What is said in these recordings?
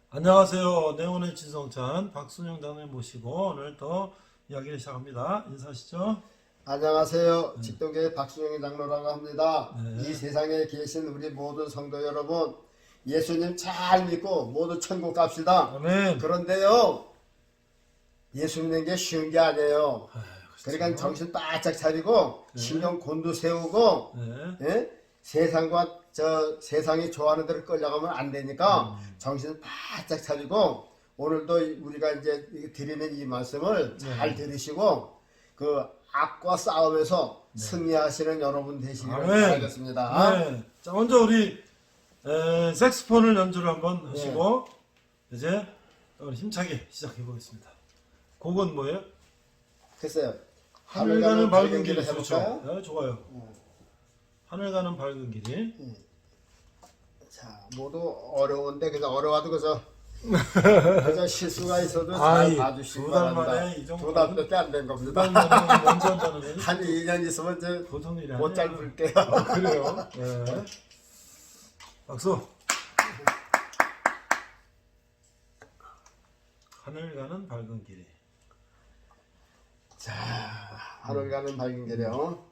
안녕하세요. 네온의 진성찬 박순영 장님 모시고 오늘 또 이야기를 시작합니다. 인사하시죠. 안녕하세요. 직도교회 박수영의 장로라고 합니다. 네. 이 세상에 계신 우리 모든 성도 여러분, 예수님 잘 믿고 모두 천국 갑시다. 아멘. 그런데요, 예수 믿는 게 쉬운 게 아니에요. 아유, 그러니까 그렇죠. 정신 바짝 차리고 네. 신경 곤두 세우고 네. 예? 세상과 세상이 좋아하는 대로 끌려가면 안 되니까 정신 바짝 차리고 오늘도 우리가 이제 드리는 이 말씀을 잘 들으시고 그 악과 싸움에서 승리하시는 여러분 되시기를 아멘. 바라겠습니다. 네. 자, 먼저 우리 색스폰을 연주를 한번 하시고 이제 우리 힘차게 시작해 보겠습니다. 곡은 뭐예요? 글쎄요. 하늘 가는 밝은 길. 해볼까요? 좋죠. 네, 좋아요. 하늘 가는 밝은 길이. 자, 모두 어려운데 그저 어려워도 그저 실수가 있어도 아이, 잘 봐주시기 두달 바랍니다. 만에 이 정도. 두 달밖에 안 된 겁니다. 두달만에 먼저 한다는 건 한 2년 있으면 이제 보통 일이 못 잘 아니에요. 불게요. 그래요. 네. 박수. 하늘 가는 밝은 길이. 자, 하늘 가는 밝은 길이요.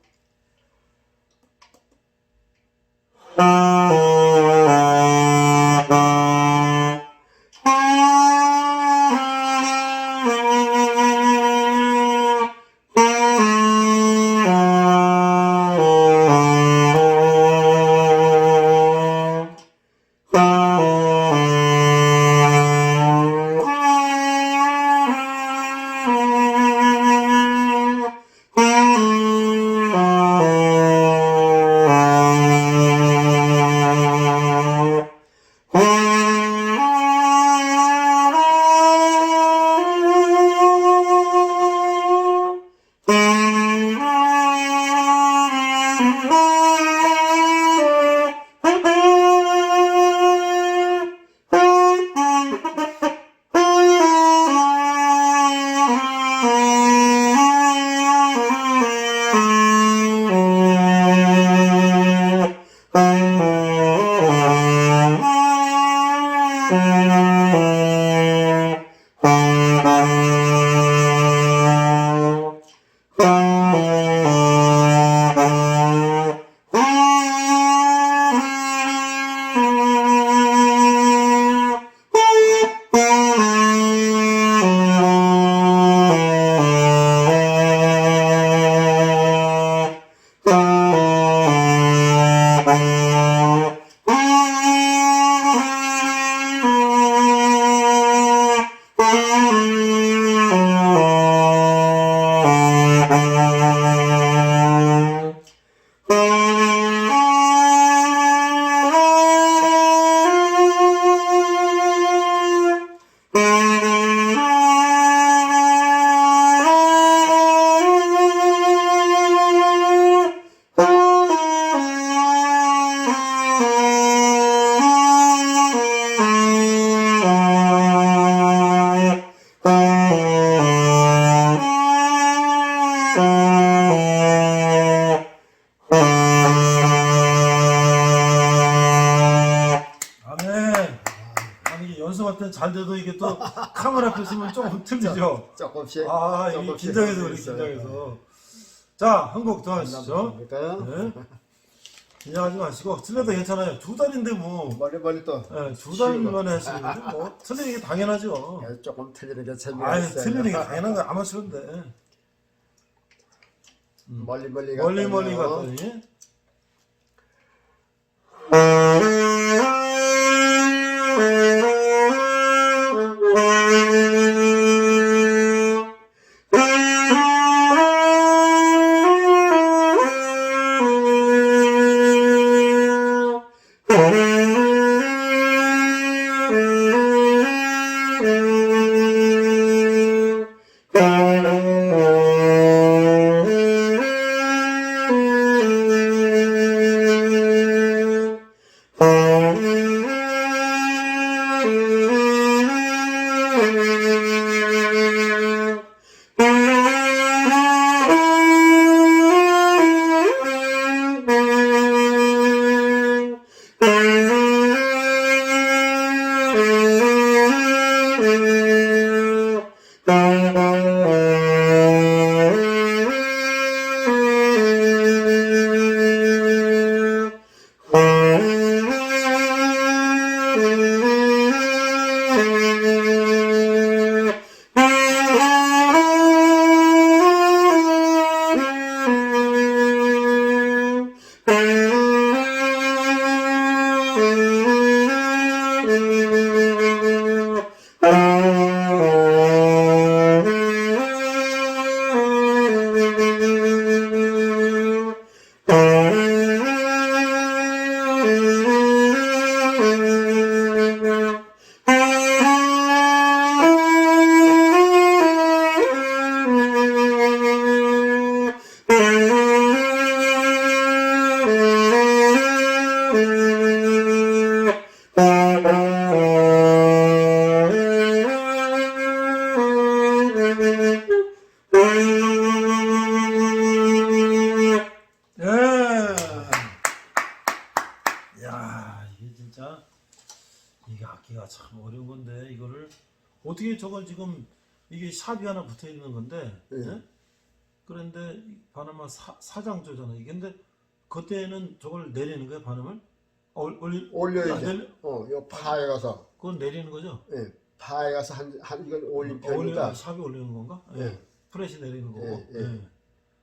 아멘. 아니, 이게 연습할 땐 잘 돼도 이게 또 카메라 앞에 있으면 조금 틀리죠. 조금씩. 아, 이게 조금씩 긴장해서 그래, 있어요. 긴장해서. 자, 한 곡 더 하시죠. 볼까요? 네. 긴장하지 마시고, 틀려도 괜찮아요. 두 달인데 뭐. 멀리 또 네, 두 달 만에 하시는 건데, 뭐, 틀리는 게 당연하죠. 조금 틀리는 게 재미가 아유, 있어요. 틀리는 게 당연한 거 아마추어인데. 멀리 멀리 갔다니요. 갔더니. 예. 야, 이게 진짜 이게 악기가 참 어려운 건데 이거를 어떻게 저걸 지금 이게 샵이 하나 붙어 있는 건데, 예? 그런데 반음만 사장조잖아. 이게 근데 그때는 저걸 내리는 거야 반음을? 올려야죠. 요 파에 가서. 그건 내리는 거죠? 예, 파에 가서 한 이건 올린 편이다. 샵이 올리는 건가? 예. 프렛이 내리는 거고. 예, 예. 예.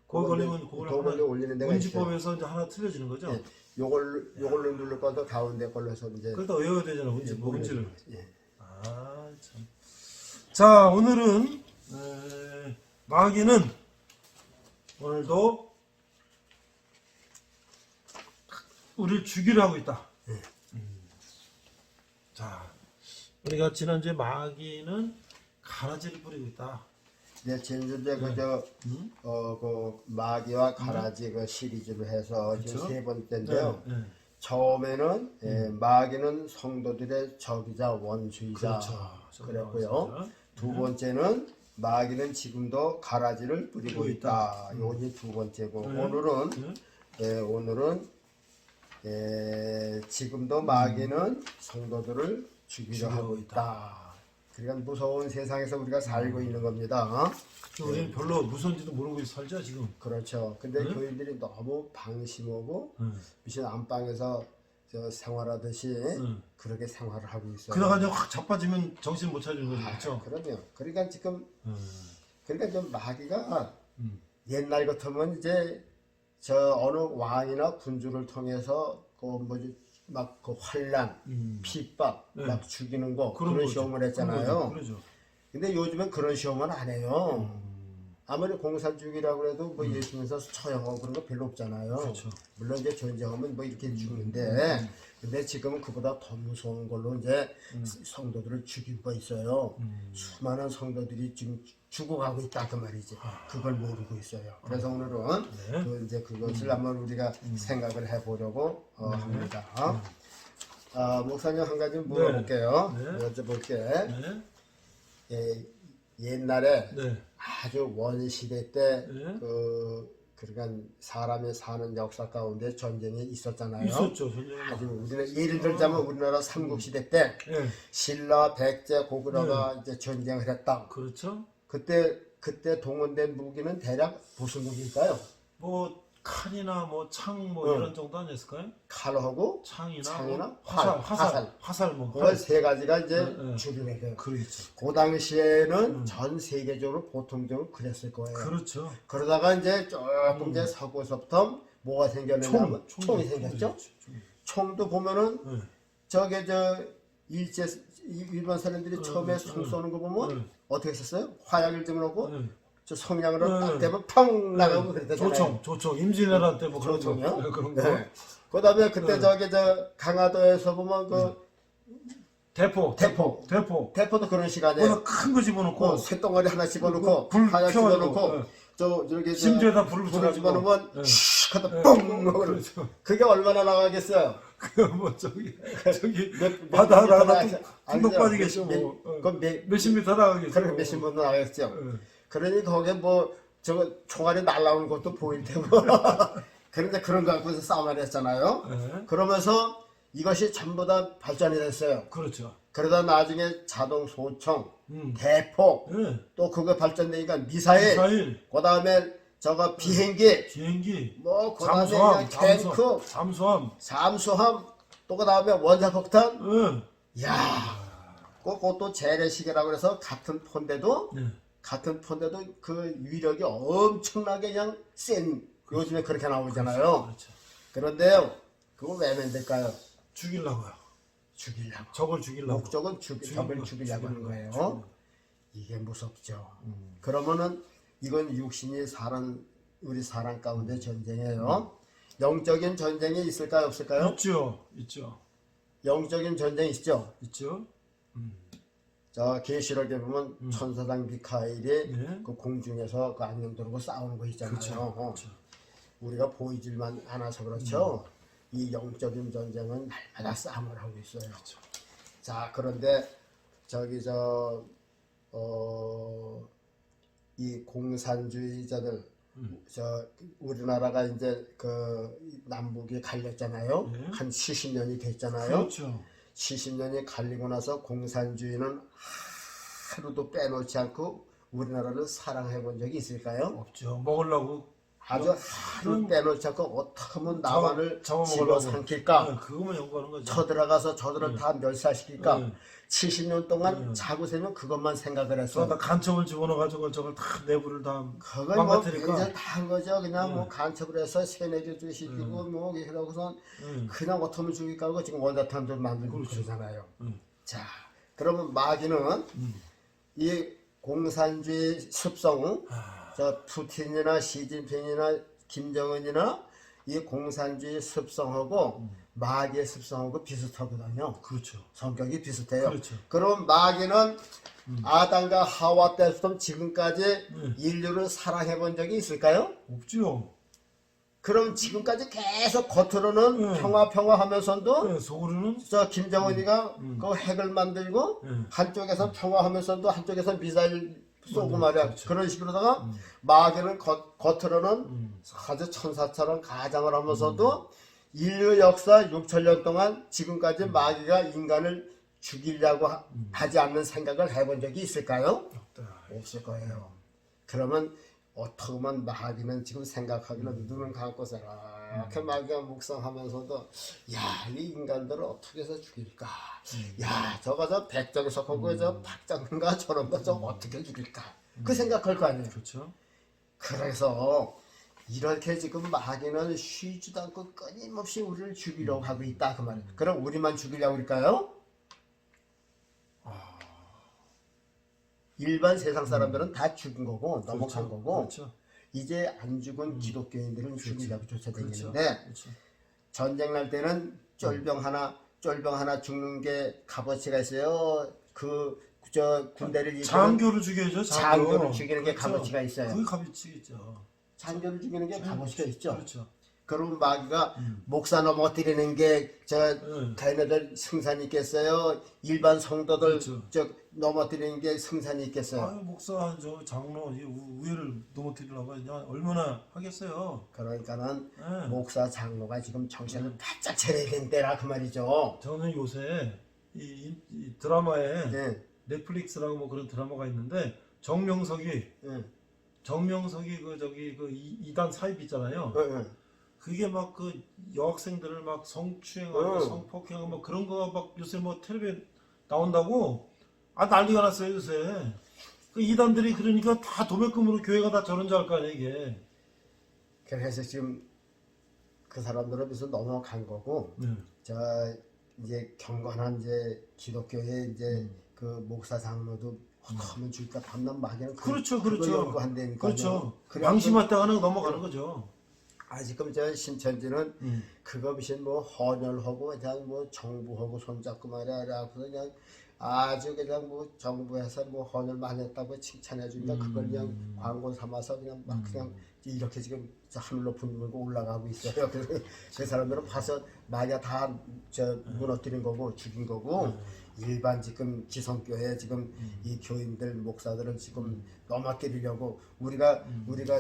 거기 걸리면 그걸 하나 올리는 데가 있어요. 운지법에서 이제 하나 틀려지는 거죠? 예. 요걸로 누를 거도 가운데 걸로 해서 이제. 그러다 외워야 되잖아, 운지를. 예. 아, 참. 자, 오늘은 마귀는 오늘도 우리를 죽이려 하고 있다. 자, 우리가 지난주에 마귀는 가라지를 뿌리고 있다. 네, 지난주에 그 마귀와 가라지 그 시리즈로 해서 지금 세 번째인데요. 네. 처음에는 마귀는 성도들의 적이자 원수이자 그렇죠. 그랬고요. 두 번째는 마귀는 지금도 가라지를 뿌리고 있다. 요게 두 번째고 오늘은 지금도 마귀는 성도들을 죽이려 하고 있다. 그러니까 무서운 세상에서 우리가 살고 있는 겁니다. 우리는 별로 무서운지도 모르고 살죠 지금. 그렇죠. 근데 교인들이 너무 방심하고 미신 안방에서 생활하듯이 그렇게 생활을 하고 있어요. 그러다가 이제 확 자빠지면 정신 못 차리는 거죠, 그렇죠? 그럼요. 그러니까 지금 좀 마귀가 옛날 같으면 이제 저 어느 왕이나 군주를 통해서 막 그 환란, 핍박, 막 죽이는 거 그런 시험을 했잖아요. 그러죠. 근데 요즘엔 그런 시험은 안 해요. 아무리 공산주의라고 해도 뭐 예수님께서 처형하고 그런 거 별로 없잖아요. 그렇죠. 물론 이제 전쟁하면 뭐 이렇게 죽는데, 근데 지금은 그보다 더 무서운 걸로 이제 성도들을 죽이고 있어요. 수많은 성도들이 지금 죽어가고 있다 그 말이지. 그걸 모르고 있어요. 그래서 오늘은 이제 그것을 한번 우리가 생각을 해보려고 합니다. 목사님 한 가지 물어볼게요. 여쭤볼게. 옛날에 아주 원시대 때 그러니까 사람이 사는 역사 가운데 전쟁이 있었잖아요. 있었죠, 전쟁이. 아주 우리는 예를 들자면 우리나라 삼국시대 때 신라, 백제, 고구려가 이제 전쟁을 했다. 그렇죠. 그때 동원된 무기는 대략 무슨 무기일까요? 뭐 칼이나 뭐 창 뭐 이런 정도 아니었을까요? 칼하고 창이나 화살 뭐 그 세 가지가 이제 주류가 돼요. 그렇죠. 그 당시에는 전 세계적으로 보통적으로 그랬을 거예요. 그렇죠. 그러다가 이제 조금 이제 서구서부터 뭐가 생겼냐면 총이 생겼죠. 총도 보면은 저게 일본 사람들이 처음에 총 쏘는 거 보면 어떻게 했었어요? 화약을 집어넣고 저 성냥으로 딱 대면 펑 나가고 그랬잖아요. 조총 임진왜란 때 뭐 그런 조총이요? 그런 거. 네. 그다음에 그때 강화도에서 보면 대포도 그런 시간에 큰 거 집어넣고 쇳덩어리 하나 집어넣고 불 하나 켜가지고, 집어넣고 저렇게 심지어다 불을 집어넣으면 슉 하다 뻥 하고 그게 얼마나 나가겠어요? 뭐 저기 바다 하나 뚝뚝 빠지겠죠. 몇십 미터 나가겠죠. 그래 몇십 미터 나가겠죠. 그러니 거기에 뭐 저거 총알이 날라오는 것도 보일 테고 그런데 그런 거 갖고서 싸움을 했잖아요. 그러면서 이것이 전부 다 발전이 됐어요. 그렇죠. 그러다 나중에 자동 소총, 대포, 또 그거 발전되니까 미사일, 그 다음에 저거 비행기, 뭐 그 다음에 탱크, 잠수함, 또 그 다음에 원자폭탄. 야, 그것도 재래시계라고 그래서 같은 폰데도 그 위력이 엄청나게 그냥 센 요즘에 그렇게 나오잖아요. 그렇죠. 그런데 그거 왜 만들까요? 죽이려고요. 죽이려고. 적을 죽이려고. 목적은 적을 죽이려고 하는 거예요. 이게 무섭죠. 그러면은 이건 육신이 사람 우리 사람 가운데 전쟁이에요. 영적인 전쟁이 있을까요, 없을까요? 있죠. 영적인 전쟁이 있죠. 있죠. 자, 계시록에 보면 천사장 미카엘이 네. 그 공중에서 그 안경 들고 싸우는 거 있잖아요. 그렇죠. 우리가 보이질만 않아서 그렇죠. 이 영적인 전쟁은 날마다 싸움을 하고 있어요. 그렇죠. 자, 그런데 저기 이 공산주의자들 우리나라가 이제 그 남북이 갈렸잖아요. 네. 한 70년이 됐잖아요. 그렇죠. 70년이 갈리고 나서 공산주의는 하루도 빼놓지 않고 우리나라를 사랑해 본 적이 있을까요? 없죠. 먹으려고 아주 하루 빼놓지 않고 어떻게 하면 나만을 잡아먹으려고. 집어삼킬까? 그것만 연구하는 거죠. 쳐들어가서 저들을 다 멸살시킬까? 네. 70년 동안 자고 새면 그것만 생각을 했어. 다 간첩을 집어넣어가지고 저걸 다 내부를 다 그걸 뭐 망가뜨리니까. 굉장히 다 한 거죠. 그냥 뭐 간첩을 해서 세뇌교도 시키고 뭐 이러고선 그냥 어떻게 하면 죽일까 하고 지금 원자탄도 만들고 그러잖아요. 자, 그러면 마귀는 이 공산주의 습성, 저 푸틴이나 시진핑이나 김정은이나 이 공산주의 습성하고 마귀의 습성하고 비슷하거든요. 그렇죠. 성격이 비슷해요. 그렇죠. 그럼 마귀는 아담과 하와 때부터 지금까지 인류를 사랑해 본 적이 있을까요? 없죠. 그럼 지금까지 계속 겉으로는 평화 하면서도 속으로는 저 김정은이가 그 핵을 만들고 한쪽에서 평화하면서도 한쪽에서 미사일 쏘고 말이야. 그렇죠. 그런 식으로다가 마귀는 겉으로는 아주 천사처럼 가장을 하면서도 인류 역사 6천년 동안 지금까지 마귀가 인간을 죽이려고 하지 않는 생각을 해본 적이 있을까요? 없다. 없을 거예요. 그러면 어떻게 보면 마귀는 지금 생각하기는 눈을 감고서 이렇게 마귀가 묵상하면서도 야, 이 인간들을 어떻게 해서 죽일까? 야, 저거 저 백정석 하고 저 박장가 저런 거 저 어떻게 죽일까? 그 생각할 거 아니에요. 그렇죠. 그래서 이렇게 지금 마귀는 쉬지도 않고 끊임없이 우리를 죽이려고 하고 있다 그 말이에요. 그럼 우리만 죽이려고 할까요? 일반 세상 사람들은 다 죽은 거고 넘어간 거고 그렇죠. 이제 안 죽은 기독교인들은 죽이려고 쫓아다니는데 그렇죠. 전쟁 날 때는 쫄병 하나 죽는 게 값어치가 있어요. 저 군대를 이끄는 장교를 죽여야죠. 장교를 죽이는 게 그렇죠. 값어치가 있어요. 그게 값어치 있죠. 장교를 죽이는 게 값어치가 있죠. 그렇죠. 그럼 마귀가 목사 넘어뜨리는 게 걔네들 승산이 있겠어요? 일반 성도들 그렇죠. 저 넘어뜨리는 게 승산이 있겠어요? 아유, 목사 저 장로 이 우회를 넘어뜨리려고 하냐 얼마나 하겠어요. 그러니까는 네. 목사 장로가 지금 정신을 바짝 차려야 된대라 그 말이죠. 저는 요새 이 드라마에 네. 넷플릭스라고 뭐 그런 드라마가 있는데 정명석이 네. 그 저기 그 이단 사입 있잖아요. 네. 그게 막 그 여학생들을 막 성추행하고 성폭행하고 막 그런 거 막 요새 뭐 텔레비에 나온다고 난리가 났어요 요새. 그 이단들이 그러니까 다 도매금으로 교회가 다 저런 줄 알 거 아니야 이게. 그래서 지금 그 사람들은 무슨 넘어간 거고 저 이제 경건한 이제 기독교의 이제 그 목사 장로도 하면 줄까 밤낮 마귀는 그렇죠. 그걸 연구한다니까요. 그렇죠. 그래갖고 방심했다가는 넘어가는 거죠. 지금 저 신천지는 그거 무슨 뭐 헌혈하고 그냥 뭐 정부하고 손잡고 말이야 그래갖고 그냥 아주 그냥 뭐 정부에서 뭐 헌혈 많이 했다고 칭찬해 주니까 그걸 그냥 광고 삼아서 그냥 막 그냥 이렇게 지금 저 하늘 높은 물고 올라가고 있어요. 그래서 그 사람들은 봐서 마귀가 다 저 무너뜨린 거고 죽인 거고 일반 지금 지성교회 지금 이 교인들 목사들은 지금 넘어뜨리려고 우리가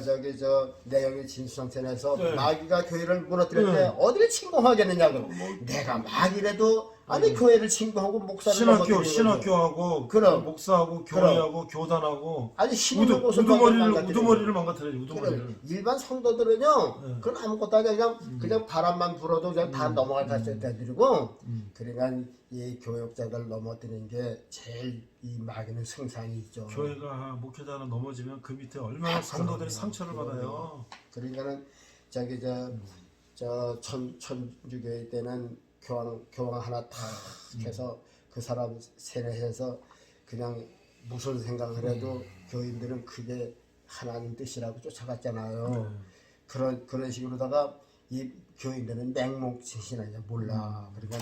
저기 저 내용의 진수성찬에서 마귀가 교회를 무너뜨릴 때 어디를 침공하겠느냐고 내가 마귀라도 아니 교회를 침공하고 목사를 넘어뜨리는 거죠. 신학교하고 그럼. 목사하고 교회하고 교단하고 아니 신있는 곳을 망가뜨리는 우두머리를 망가뜨려요. 우두머리를. 그래. 일반 성도들은요, 네. 그건 아무것도 아니라 그냥 바람만 불어도 그냥 다 넘어갈 가서 대드리고, 그러니까 이 교역자들 넘어뜨리는 게 제일 이 마귀는 승산이 있죠. 교회가 목회자는 넘어지면 그 밑에 얼마나 성도들이 상처를 받아요. 그러니까는 저기 저 천주교회 때는 교황 하나 탁 해서 그 사람 세뇌해서 그냥 무슨 생각을 해도 교인들은 그게 하나님 뜻이라고 쫓아갔잖아요. 그런 식으로다가 이 교인들은 맹목신신하냐 몰라. 그러니까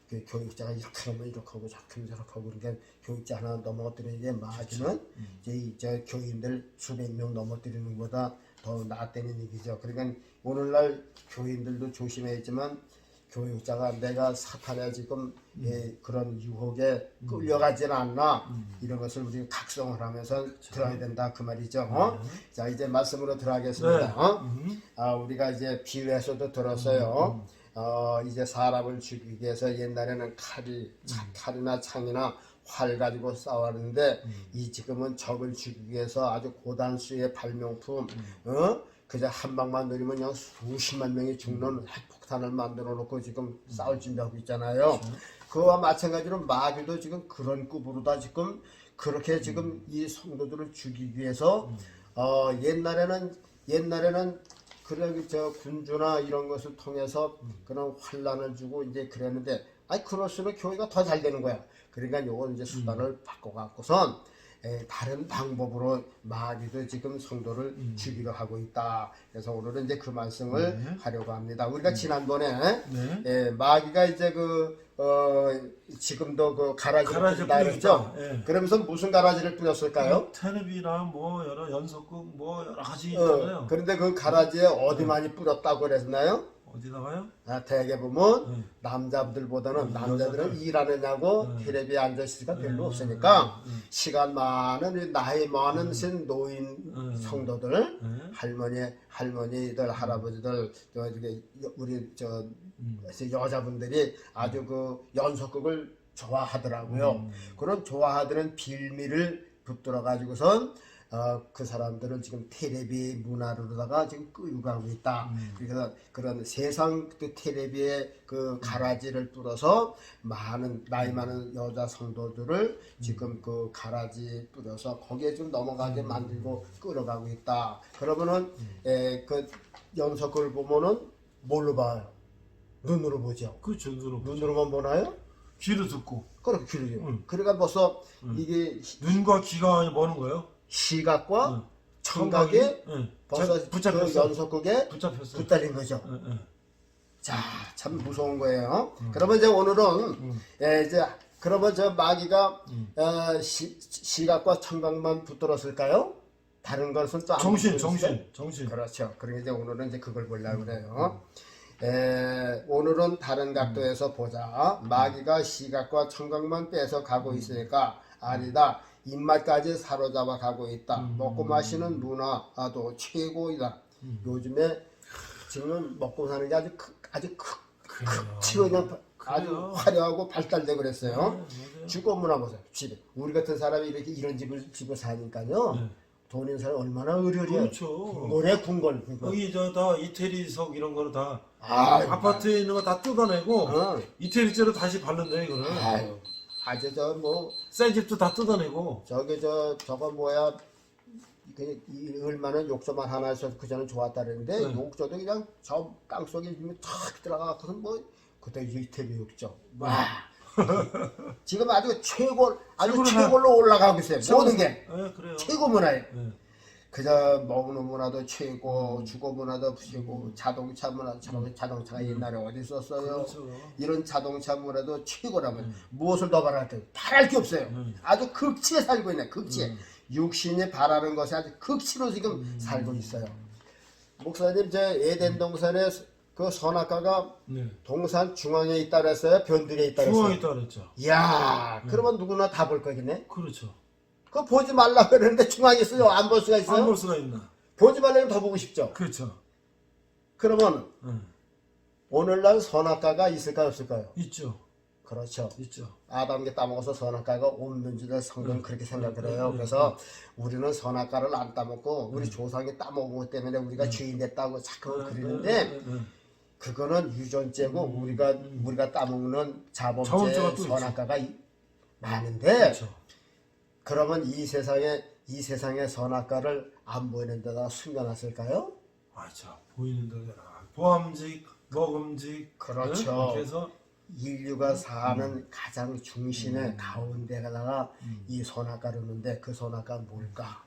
그 교육자가 이렇게 하면 이렇게 하고 저렇게 하면 저렇게 하고 그러니까 교육자 하나 넘어뜨리는데 마귀는 이제 저 교인들 수백 명 넘어뜨리는 것보다 더 낫다는 얘기죠. 그러니까 오늘날 교인들도 조심해야지만 교육자가 내가 사탄에 지금 그런 유혹에 끌려가지는 않나 이런 것을 우리가 각성을 하면서 들어야 된다 그 말이죠. 자 이제 말씀으로 들어가겠습니다. 우리가 이제 비유에서도 들었어요. 이제 사람을 죽이기 위해서 옛날에는 칼이나 창이나 활 가지고 싸웠는데 이 지금은 적을 죽이기 위해서 아주 고단수의 발명품 그저 한 방만 누리면 그냥 수십만 명이 죽는 핵폭탄을 만들어 놓고 지금 싸울 준비하고 있잖아요. 그와 마찬가지로 마귀도 지금 그런 급으로다 지금 그렇게 지금 이 성도들을 죽이기 위해서 옛날에는 그런 저 군주나 이런 것을 통해서 그런 환란을 주고 이제 그랬는데 아니 그럴수록 교회가 더 잘 되는 거야. 그러니까 요건 이제 수단을 바꿔갖고선 다른 방법으로 마귀도 지금 성도를 죽이려 하고 있다. 그래서 오늘은 이제 그 말씀을 하려고 합니다. 우리가 지난번에 마귀가 이제 지금도 그 가라지를 뿌린다 그랬죠. 그러면서 무슨 가라지를 뿌렸을까요? 테레비나 뭐 여러 연속극 뭐 여러 가지 있잖아요. 그런데 그 가라지에 어디 많이 뿌렸다고 그랬나요? 어디다가요? 대개 보면 남자들보다는 남자들은 일하느냐고 텔레비에 앉아있으니까 별로 없으니까 시간 많은 나이 많은 노인 성도들 할머니들 할아버지들 우리 여자분들이 아주 그 연속극을 좋아하더라고요. 그런 좋아하던 빌미를 붙들어 가지고선 그 사람들은 지금 텔레비 문화로다가 지금 끌고 가고 있다. 그래서 그런 세상 그 텔레비의 그 가라지를 뚫어서 나이 많은 여자 성도들을 지금 그 가라지 뿌려서 거기에 좀 넘어가게 만들고 끌어가고 있다. 그러면은 그 연속을 보면은 뭘로 봐요? 눈으로 보죠. 그렇죠. 눈으로만 보나요? 귀로 듣고. 그렇게 귀로. 그러니까 벌써 이게 눈과 귀가 뭐는 거예요? 시각과 청각에 벌써 그 연속극에 붙잡혔어요. 붙달린 거죠. 자, 참 무서운 거예요. 그러면 이제 오늘은 이제 그러면 저 마귀가 시각과 청각만 붙들었을까요? 다른 것은 또 안 정신. 그렇죠. 그러니까 이제 오늘은 이제 그걸 보려고 그래요. 오늘은 다른 각도에서 보자. 마귀가 시각과 청각만 빼서 가고 있으니까 아니다. 입맛까지 사로잡아 가고 있다. 먹고 마시는 문화도 최고이다. 요즘에 지금 먹고 사는 게 아주 극치로 그냥 아주 화려하고 발달되고 그랬어요. 주거 문화 보세요. 집에 우리 같은 사람이 이렇게 이런 집을 사니까요. 돈 있는 사람이 얼마나 의리해요. 그렇죠. 궁궐. 여기 다 이태리석 이런 거를 다 아파트에 있는 거 다 뜯어내고 이태리째로 다시 바른다 이거를. 아주 새 집도 다 뜯어내고 저거 뭐야 얼마나 욕조만 하나 있어서 그전엔 좋았다 그랬는데 욕조도 그냥 저 땅속에 탁 들어가서 그때 이태리 욕조 지금 아주 최고로 올라가고 있어요. 모든 게 그래요. 최고 문화예요. 그저 먹는 문화도 최고, 주거 문화도 최고, 자동차 문화, 자동차가 옛날에 어디 있었어요? 그렇죠. 이런 자동차 문화도 최고라면 무엇을 더 바랄까요? 바랄 게 없어요. 아주 극치에 살고 있네, 극치에. 육신이 바라는 것이 아주 극치로 지금 살고 있어요. 목사님, 저 에덴 동산에 그 선악과가 동산 중앙에 있다 그랬어요? 변두리에 있다 그랬어요? 중앙에 있다 그랬죠. 이야, 그러면 누구나 다 볼 거겠네? 그렇죠. 그거 보지 말라고 그러는데 중앙에 있어요? 안 볼 수가 있어요? 안 볼 수가 있나? 보지 말라면 더 보고 싶죠? 그렇죠. 그러면 오늘날 선악과가 있을까요? 없을까요? 있죠. 그렇죠. 있죠. 아담께 따먹어서 선악과가 없는 줄 성경은 그렇게 생각을 해요. 그래서 우리는 선악과를 안 따먹고 우리 조상이 따먹은 것 때문에 우리가 죄인 됐다고 자꾸 그러는데 그거는 유전죄고 우리가 따먹는 자범죄 자범죄가 또 선악과가 많은데 그렇죠. 그러면 이 세상의 선악과를 안 보이는 데다가 숨겨놨을까요? 자 보이는 데라 보암직, 먹음직. 그렇죠. 그래서 인류가 사는 가장 중심의 가운데다가 이 선악과를 놓는데 그 선악과가 뭘까?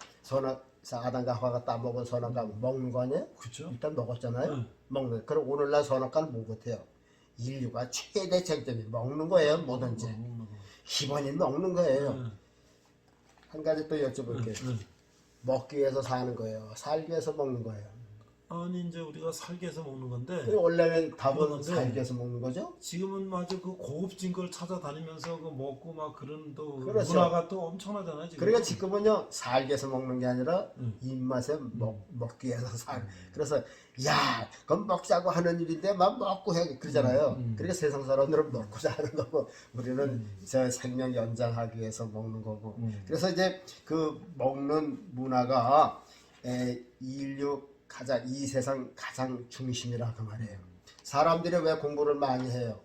아담과 하와가 따먹은 선악과 먹는 거 아니에요? 그렇죠. 일단 먹었잖아요. 네. 먹는. 그럼 오늘날 선악과는 뭐 같아요? 인류가 최대 쟁점이 먹는 거예요. 뭐든지. 희번이 먹는 거예요. 한 가지 또 여쭤볼게요. 먹기 위해서 사는 거예요. 살기 위해서 먹는 거예요. 아니 이제 우리가 살기 위해서 먹는 건데 원래는 답은 그런데 살기 위해서 먹는 거죠? 지금은 마저 그 고급진 걸 찾아다니면서 그 먹고 막 그런 또 그렇죠. 문화가 또 엄청나잖아요. 지금. 그러니까 지금은요 살기 위해서 먹는 게 아니라 입맛에 먹기 위해서 살. 그래서 야 그럼 먹자고 하는 일인데 막 먹고 해 그러잖아요. 그러니까 세상 사람들은 먹고 사는 거고 우리는 저 생명 연장하기 위해서 먹는 거고. 그래서 이제 그 먹는 문화가 인류 이 세상 가장 중심이라 그 말이에요. 사람들이 왜 공부를 많이 해요?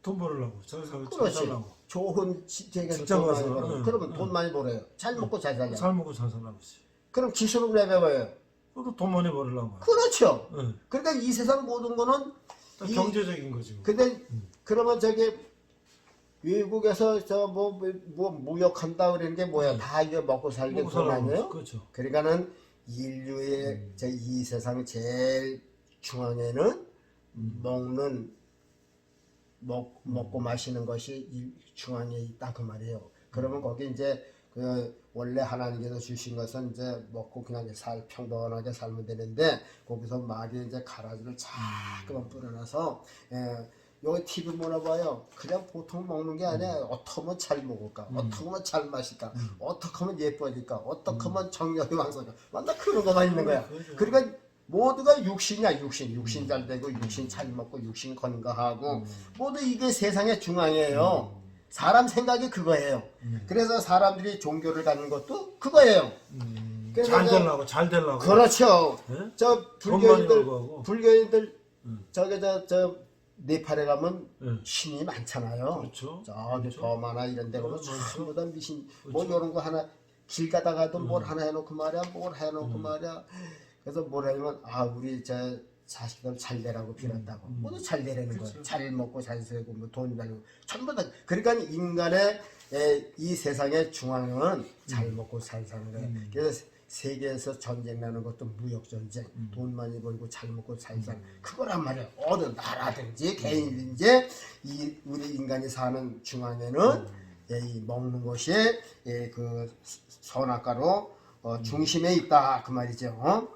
돈 벌으려고 잘 그렇지. 살려고 좋은 직장에서 직장 돈 많이 가서, 벌어요. 그러면 돈 많이 벌어요. 잘 먹고 잘 살려. 잘 먹고 잘 살려고 지 그럼 기술을 왜 배워요? 그것도 돈 많이 벌으려고. 그렇죠. 응. 그러니까 이 세상 모든 거는 경제적인 거지. 근데 그러면 저기 외국에서 저 뭐 무역한다 그러는 게 뭐야? 다 이게 먹고 살게 먹고 돈 살라고. 아니에요? 그렇죠. 그러니까는 인류의 저 이 세상 제일 중앙에는 먹고 마시는 것이 이 중앙에 있다 그 말이에요. 그러면 거기 이제 그 원래 하나님께서 주신 것은 이제 먹고 그냥 평범하게 살면 되는데 거기서 마귀 이제 가라지를 자꾸만 뿌려놔서 여기 TV 뭐나 봐요. 그냥 보통 먹는 게 아니야. 어떻게 하면 잘 먹을까? 어떻게 하면 잘 마실까? 어떻게 하면 예뻐질까? 어떻게 하면 정력이 왕성할까? 완전 그런 거만 있는 거야. 그러니까 모두가 육신이야. 육신 잘 되고 육신 잘 먹고 육신 건강하고 모두 이게 세상의 중앙이에요. 사람 생각이 그거예요. 그래서 사람들이 종교를 갖는 것도 그거예요. 잘 되려고. 그렇죠. 네? 저 돈 많이 벌고 하고. 불교인들 저기 저 네팔에 가면 네. 신이 많잖아요. 그렇죠. 저기 그렇죠. 버마나 이런 데 가면 많죠. 전부 다 미신 그렇죠. 뭐 이런 거 하나 길 가다가도 뭘 하나 해놓고 말이야 뭘 해놓고 말이야. 그래서 뭘 하냐면 우리 저 자식들 잘 되라고 빌었다고 모두 잘 되라는 거예요. 잘 먹고 잘 살고 뭐 돈 벌고 전부 다. 그러니까 인간의 이 세상의 중앙은 잘 먹고 잘 사는 거예요. 그래서 세계에서 전쟁 나는 것도 무역 전쟁, 돈 많이 벌고 잘 먹고 잘 사는 그거란 말이에요. 어느 나라든지 개인이든지 이 우리 인간이 사는 중앙에는 이 먹는 것이 그 선악과로 중심에 있다 그 말이죠.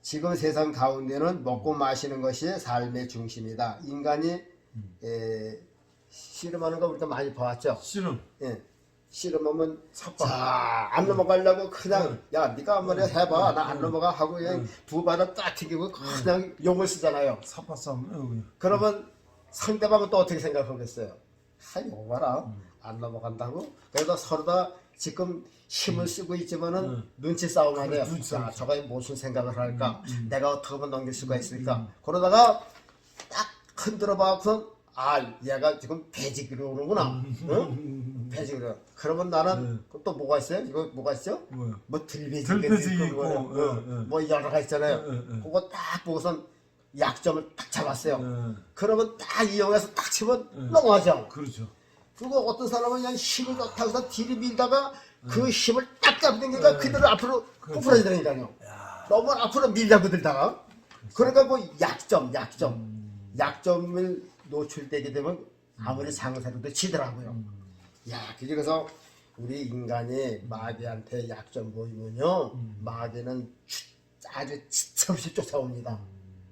지금 세상 가운데는 먹고 마시는 것이 삶의 중심이다. 인간이 씨름하는 거 우리가 많이 봐왔죠. 씨름. 씨름하면 삽바. 안 넘어가려고 그냥 야 네가 한 마리 해봐 나 안 넘어가 하고 그냥 두 발을 딱 튀기고 그냥 용을 쓰잖아요. 삽바 싸움. 그러면 상대방은 또 어떻게 생각하겠어요? 이거 봐라 안 넘어간다고? 그래서 서로 다 지금 힘을 쓰고 있지만은 눈치 싸움 하네요. 자, 저거 무슨 생각을 할까? 내가 어떻게 하면 넘길 수가 있을까? 그러다가 딱 흔들어 봐서 얘가 지금 배지기로 오는구나. 응? 배지기로. 그러면 나는 또 뭐가 있어요? 이거 뭐가 있죠? 뭐요? 뭐 들배지기 들배지기 있고, 있고, 뭐 여러 가지 있잖아요. 그거 딱 보고선 약점을 딱 잡았어요. 그러면 딱 이용해서 딱 치면 넘어가죠. 그렇죠. 그리고 어떤 사람은 그냥 힘이 좋다고 해서 뒤를 밀다가 그 힘을 딱 잡으니까 그대로 앞으로 부풀어지더라니까요. 너무 앞으로 밀려고 들다가. 그러니까 뭐 약점을 노출되게 되면 아무리 장사로도 지더라고요. 그래서 우리 인간이 마귀한테 약점 보이면요. 마귀는 아주 지체 없이 쫓아옵니다.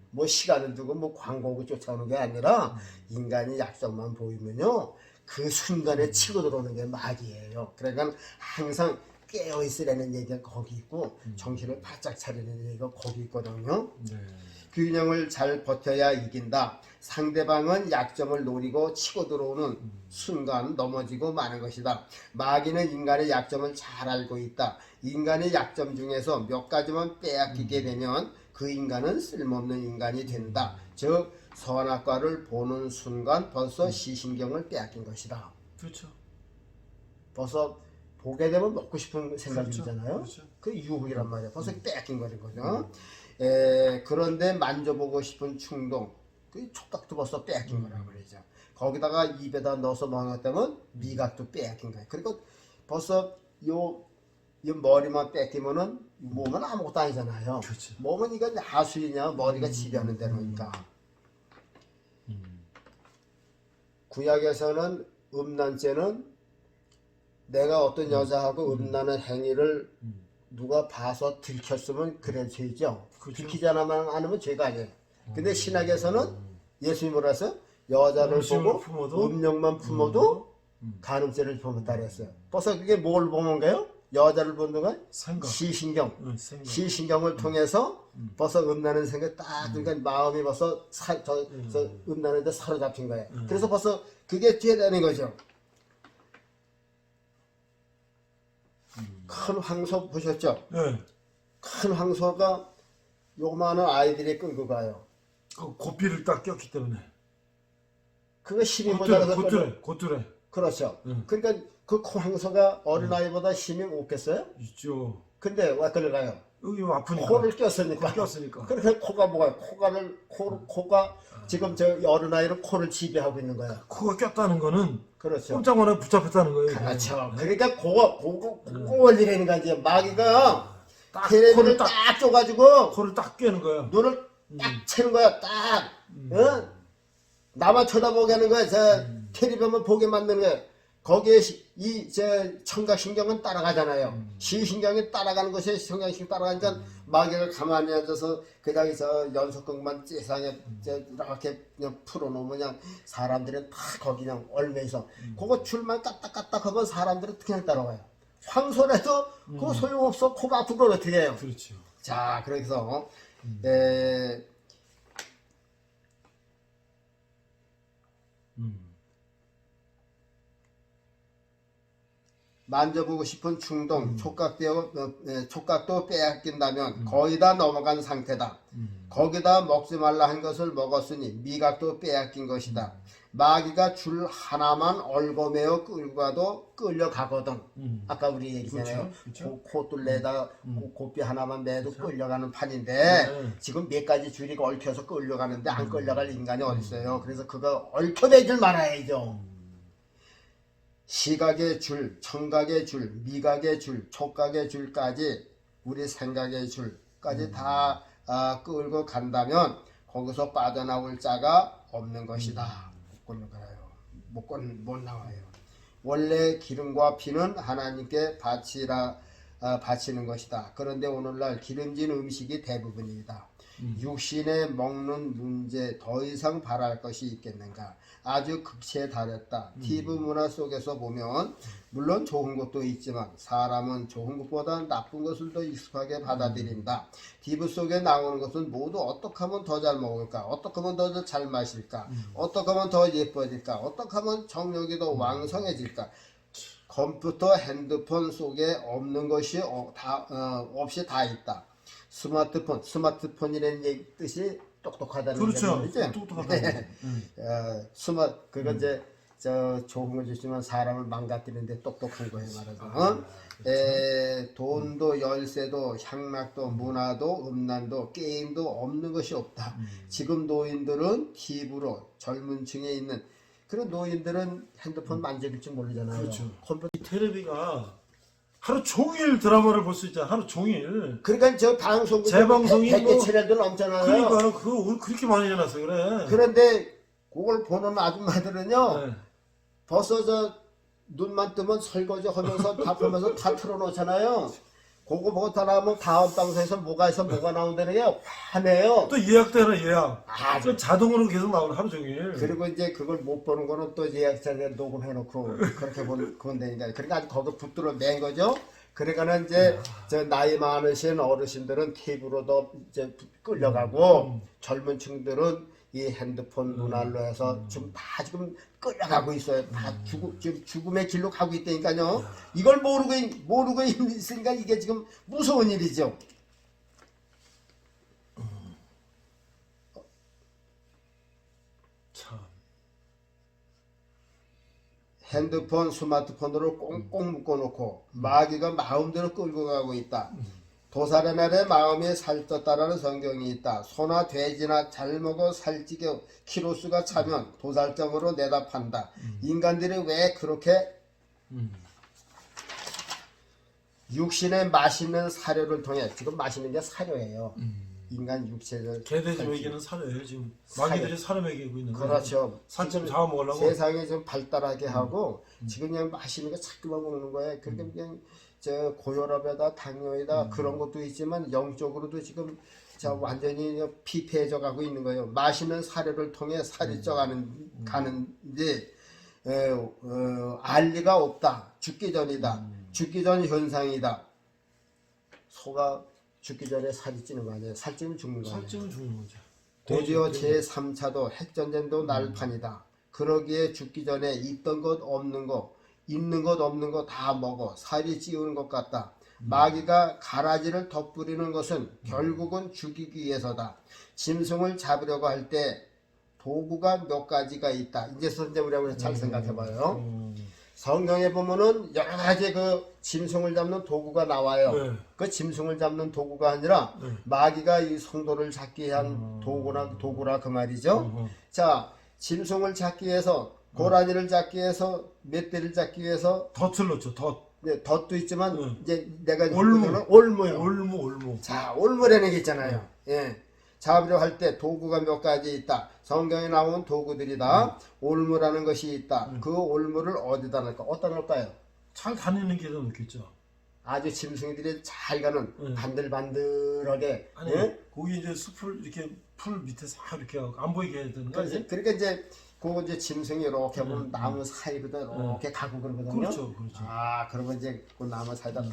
뭐 시간을 두고 뭐 광고고 쫓아오는 게 아니라 인간이 약점만 보이면요. 그 순간에 치고 들어오는 게 마귀예요. 그러니까 항상 깨어 있으라는 얘기가 거기 있고 정신을 바짝 차리는 얘기가 거기 있거든요. 네. 균형을 잘 버텨야 이긴다. 상대방은 약점을 노리고 치고 들어오는 순간 넘어지고 마는 것이다. 마귀는 인간의 약점을 잘 알고 있다. 인간의 약점 중에서 몇 가지만 빼앗기게 되면 그 인간은 쓸모없는 인간이 된다. 즉 선악과를 보는 순간 벌써 시신경을 빼앗긴 것이다. 그렇죠. 벌써 보게 되면 먹고 싶은 생각이 그렇죠. 들잖아요. 그렇죠. 그 유혹이란 말이야. 벌써 뺏긴 거는 거죠. 그런데 만져보고 싶은 충동, 그 촉각도 벌써 뺏긴 거란 말이죠. 거기다가 입에다 넣어서 먹었다면 미각도 뺏긴 거야. 그리고 벌써 이 머리만 뺏기면은 몸은 아무것도 아니잖아요. 그렇죠. 몸은 이건 하수이냐 머리가 지배하는 대로니까. 구약에서는 음란죄는 내가 어떤 여자하고 음란한 행위를 누가 봐서 들켰으면 그래 죄죠. 그렇죠. 들키지 않으면 죄가 아니에요. 근데 신학에서는 예수님이 뭐라 했어요? 여자를 보고 품어도, 음욕만 품어도 간음죄를 범했다 그랬어요. 벌써 그게 뭘 범한 거예요? 여자를 보는 거야? 생각. 시신경. 생각. 시신경을 통해서 벌써 음란한 생각 딱 그러니까 마음이 벌써 음란한데 사로잡힌 거예요. 그래서 벌써 그게 죄라는 거죠. 큰 황소 보셨죠? 네. 큰 황소가 요만한 아이들이 끌고 가요. 그 고삐를 딱 꼈기 때문에. 그거 힘이 모자라서 고뚜레. 그렇죠. 그러니까 그 큰 황소가 어린아이보다 힘이 없겠어요? 있죠. 근데 왜 끌려가요? 여기 아프니까. 코를 꼈으니까. 꼈으니까. 그러니까 코가 뭐가요? 코가 지금 저 어린아이는 코를 지배하고 있는 거야. 코가 꼈다는 거는 그렇죠. 꼼짝 안 하고 붙잡혔다는 거예요. 이게. 그렇죠. 그러니까 그거 원리라니까 이제 마귀가 딱 테레비를 코를 딱 딱 줘가지고 코를 딱 꿰는 거야. 눈을 딱 채는 거야. 딱. 어? 나만 쳐다보게 하는 거야. 저 텔레비만 보게 만드는 거야. 거기에 저 청각신경은 따라가잖아요. 시신경이 따라가는 것이 청각신경 따라가니까 마귀가 가만히 앉아서 그냥 저 연속극만 세상에 이렇게 그냥 풀어놓으면 그냥 사람들은 다 거기 그냥 얼매서 그거 줄만 까딱까딱 하면 사람들은 그냥 따라가요. 황소라도 그거 소용없어. 코가 아픈 걸 어떻게 해요? 그렇죠. 자, 그래서 만져보고 싶은 충동, 촉각도 빼앗긴다면 거의 다 넘어간 상태다. 거기다 먹지 말라 한 것을 먹었으니 미각도 빼앗긴 것이다. 마귀가 줄 하나만 얽어매어 끌고 가도 끌려가거든. 아까 우리 얘기잖아요. 그렇죠. 코둘레다 고삐 하나만 매도 끌려가는 판인데 네. 지금 몇 가지 줄이 얽혀서 끌려가는데 안 끌려갈 인간이 어딨어요. 그래서 그거 얽혀매질 말아야죠. 시각의 줄, 청각의 줄, 미각의 줄, 촉각의 줄까지 우리 생각의 줄까지 다 끌고 간다면 거기서 빠져나올 자가 없는 것이다. 못 나와요. 원래 기름과 피는 하나님께 바치는 것이다. 그런데 오늘날 기름진 음식이 대부분이다. 육신에 먹는 문제 더 이상 바랄 것이 있겠는가? 아주 극치에 달했다. TV 문화 속에서 보면 물론 좋은 것도 있지만 사람은 좋은 것보다 나쁜 것을 더 익숙하게 받아들인다. TV 속에 나오는 것은 모두 어떻게 하면 더 잘 먹을까? 어떻게 하면 더 잘 마실까? 어떻게 하면 더 예뻐질까? 어떻게 하면 정력이 더 왕성해질까? 컴퓨터, 핸드폰 속에 없는 것이 없이 다 있다. 스마트폰이라는 뜻이 똑똑하다는 그렇죠. 얘기죠. 똑똑하다. 그거 이제 저 좋은 거 주시면 사람을 망가뜨리는데 똑똑한 거예요 말하자면. 돈도 열쇠도 향락도 문화도 음란도 게임도 없는 것이 없다. 지금 노인들은 팁으로 젊은 층에 있는 그런 노인들은 핸드폰 만져볼 줄 모르잖아요. 그렇죠. 컴퓨터. 이 텔레비가 하루 종일 드라마를 볼 수 있잖아. 하루 종일. 그러니까 저 방송 재방송이 100개 뭐- 채널들 넘잖아요. 그러니까 그거 오늘 그렇게 많이 해놨어 그래. 그런데 그걸 보는 아줌마들은요. 네. 벌써 저 눈만 뜨면 설거지 하면서 밥하면서 다 틀어놓잖아요. 그거 보고 다 나오면 다음 방송에서 뭐가 있어 뭐가 나온다는 게 화내요. 또 예약되는 예약. 아, 그 자동으로 계속 나오는 하루 종일. 그리고 이제 그걸 못 보는 거는 또 예약자에 녹음해놓고 그렇게 그건 되니까. 그러니까 아주 거기 붙들어 맨 거죠. 그러니까는 이제 저 나이 많으신 어르신들은 TV로도 이제 끌려가고 젊은 층들은 이 핸드폰 문화로 해서 지금 다 지금 끌려가고 있어요. 다 지금 죽음의 길로 가고 있다니까요. 이걸 모르고 있으니까 이게 지금 무서운 일이죠. 참. 핸드폰, 스마트폰으로 꽁꽁 묶어놓고 마귀가 마음대로 끌고 가고 있다. 도사리날의 마음이 살쪘다라는 성경이 있다. 소나 돼지나 잘 먹어 살찌게 키로수가 차면 도살장으로 내다 판다. 인간들이 왜 그렇게 육신의 맛있는 사료를 통해 지금 맛있는 게 사료예요. 인간 육체를 개돼지 먹이는 사료예요 지금. 마귀들이 사료 먹이고 있는 거예요. 그렇죠. 살좀 잡아먹으려고. 세상에 좀 발달하게 하고 지금 그냥 맛있는 거 자꾸만 먹는 거예요. 그렇게 그냥 저 고혈압에다 당뇨에다 그런 것도 있지만 영적으로도 지금 저 완전히 피폐해져 가고 있는 거예요. 맛있는 사료를 통해 살이 가는데 알 리가 없다. 죽기 전이다. 죽기 전 현상이다. 소가 죽기 전에 살이 찌는 거 아니에요. 살찌면 죽는 거 아니에요. 살찌면 죽는 거죠. 드디어 제3차도 핵전쟁도 날판이다. 그러기에 죽기 전에 있던 것 없는 것 있는 것 없는 것 다 먹어 살이 찌우는 것 같다. 마귀가 가라지를 덧부리는 것은 결국은 죽이기 위해서다. 짐승을 잡으려고 할 때 도구가 몇 가지가 있다. 이제 선생님이라고 잘 생각해봐요. 성경에 보면은 여러 가지 그 짐승을 잡는 도구가 나와요. 네. 그 짐승을 잡는 도구가 아니라 마귀가 이 성도를 잡기 위한 도구라 그 말이죠. 자, 짐승을 잡기 위해서 고라니를 잡기 위해서 멧돼지를 잡기 위해서 덫을 넣죠. 덫. 네, 덫도 있지만 이제 내가 올무. 올무요. 올무. 자, 올무라는 게 있잖아요. 예. 잡으려 할 때 도구가 몇 가지 있다. 성경에 나온 도구들이다. 올무라는 것이 있다. 그 올무를 어디다 넣을까? 어디다 넣을까요? 잘 다니는 길에 넣겠죠. 아주 짐승이들이 잘 가는 반들반들하게. 아니 예? 거기 이제 숲을 이렇게 풀 밑에 싹 이렇게 안 보이게 해야 되는 거지. 그러니까 이제 그 이제 짐승이 이렇게 보면 나무 사이로다 이렇게 가고 그러거든요. 그렇죠. 아, 그러면 이제 그 나무 사이다 다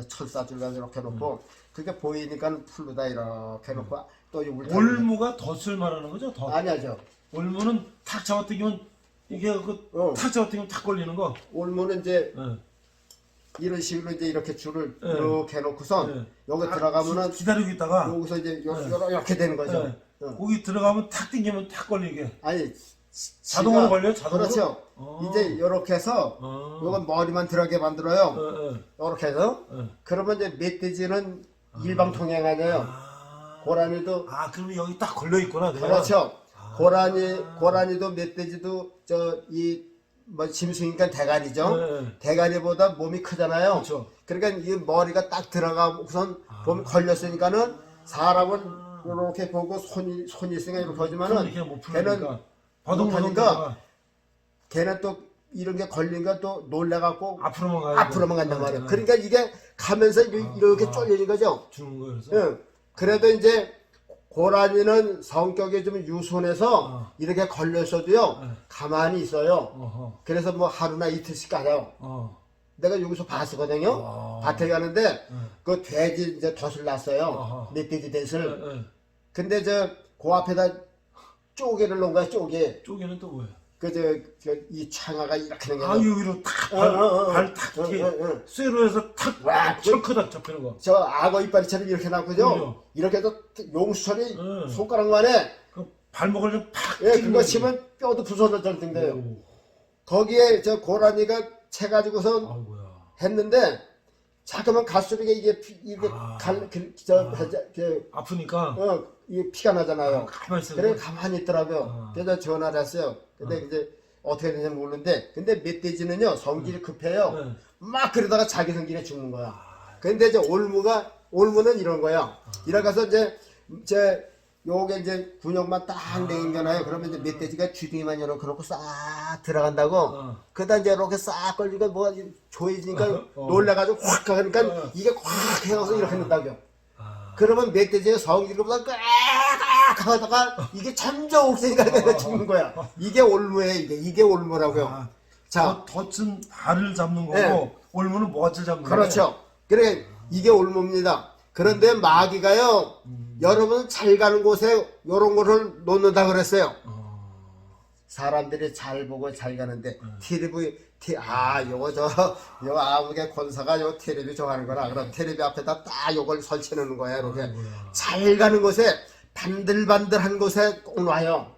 철사줄 가지고 이렇게 놓고 그게 보이니까 풀로다 이렇게 놓고 또 이 울타리. 올무가 덫을 말하는 거죠. 덫. 아니죠. 올무는 탁 잡아당기면 이게 탁 잡아당기면 탁 걸리는 거. 올무는 이제 예. 이런 식으로 이제 이렇게 줄을 예. 이렇게 해놓고선 여기 들어가면은 기다리고 있다가 여기서 이제 이렇게 되는 거죠. 예. 거기 들어가면 탁 당기면 탁 걸리게. 아니 자동으로 걸려요? 자동으로? 그렇죠. 이제 이렇게 해서 요건 머리만 들어가게 만들어요. 이렇게 해서 그러면 이제 멧돼지는 일방통행하네요. 고라니도 그러면 여기 딱 걸려 있구나. 그냥. 그렇죠. 고라니도 멧돼지도 뭐 짐승이니까 대가리죠. 대가리보다 몸이 크잖아요. 그렇죠. 그러니까 이 머리가 딱 들어가고선 몸이 걸렸으니까는 사람은 이렇게 보고 손이 있으니까 이렇게 보지만은 걔는 못하니까 걔는 또 이런 게 걸리니까 또 놀래갖고 앞으로만 간단 말이에요. 그러니까 이게 가면서 이렇게 쫄리는 거죠. 주는 거예요. 예. 그래도 이제 고라니는 성격이 좀 유순해서 이렇게 걸렸어도요 가만히 있어요. 그래서 뭐 하루나 이틀씩 가요. 내가 여기서 봤었거든요. 밭에 가는데 그 돼지 이제 덫을 놨어요. 멧돼지 덫을. 근데 그 앞에다 쪼개를 놓은 거야. 쪼개는 또 뭐예요? 이 창아가 이렇게 된 거야. 여기로 탁발탁 이렇게 쇠로 해서 탁 철크닥 잡히는 거. 저 악어 이빨이처럼 이렇게 나고요. 이렇게 해서 용수철이 손가락만에 발목을 좀 팍. 예, 그거 치면 뼈도 부서질 정도인데요. 거기에 저 고라니가 채 가지고선 했는데 잠깐만 갈수록 이게 아프니까 이게 피가 나잖아요. 가만히 있어요. 그래 가만히 있더라고요. 그래서 전화를 했어요. 근데 이제 어떻게 되는지 모르는데 근데 멧돼지는요 성질이 급해요. 막 그러다가 자기 성질에 죽는 거야. 근데 이제 올무는 이런 거야. 이래가서 이제 요게 이제 군역만 딱 내기잖아요. 그러면 이제 멧돼지가 쥐둥이만 이렇게 놓고 싹 들어간다고. 그러다 이제 이렇게 싹 걸리니까 뭐가 조이니까 놀래가지고 확 가니까 이게 확 해서 이렇게 된다고요. 그러면 멧돼지가 성질보다 꽉 하다가 이게 잠정 없으니까 죽는 거야. 이게 올무예요. 이게 올무라고요. 자, 덫은 발을 잡는 거고 올무는 뭐가 제일 잡는 거예요? 그렇죠. 그래 이게 올무입니다. 그런데 마귀가요 여러분 잘 가는 곳에 요런 거를 놓는다 그랬어요. 사람들이 잘 보고 잘 가는데 요거 아무개 권사가 요 테레비 좋아하는 거라 그럼 테레비 앞에다 딱 요걸 설치해놓는 거야. 이렇게 잘 가는 곳에 반들반들한 곳에 꼭 놔요.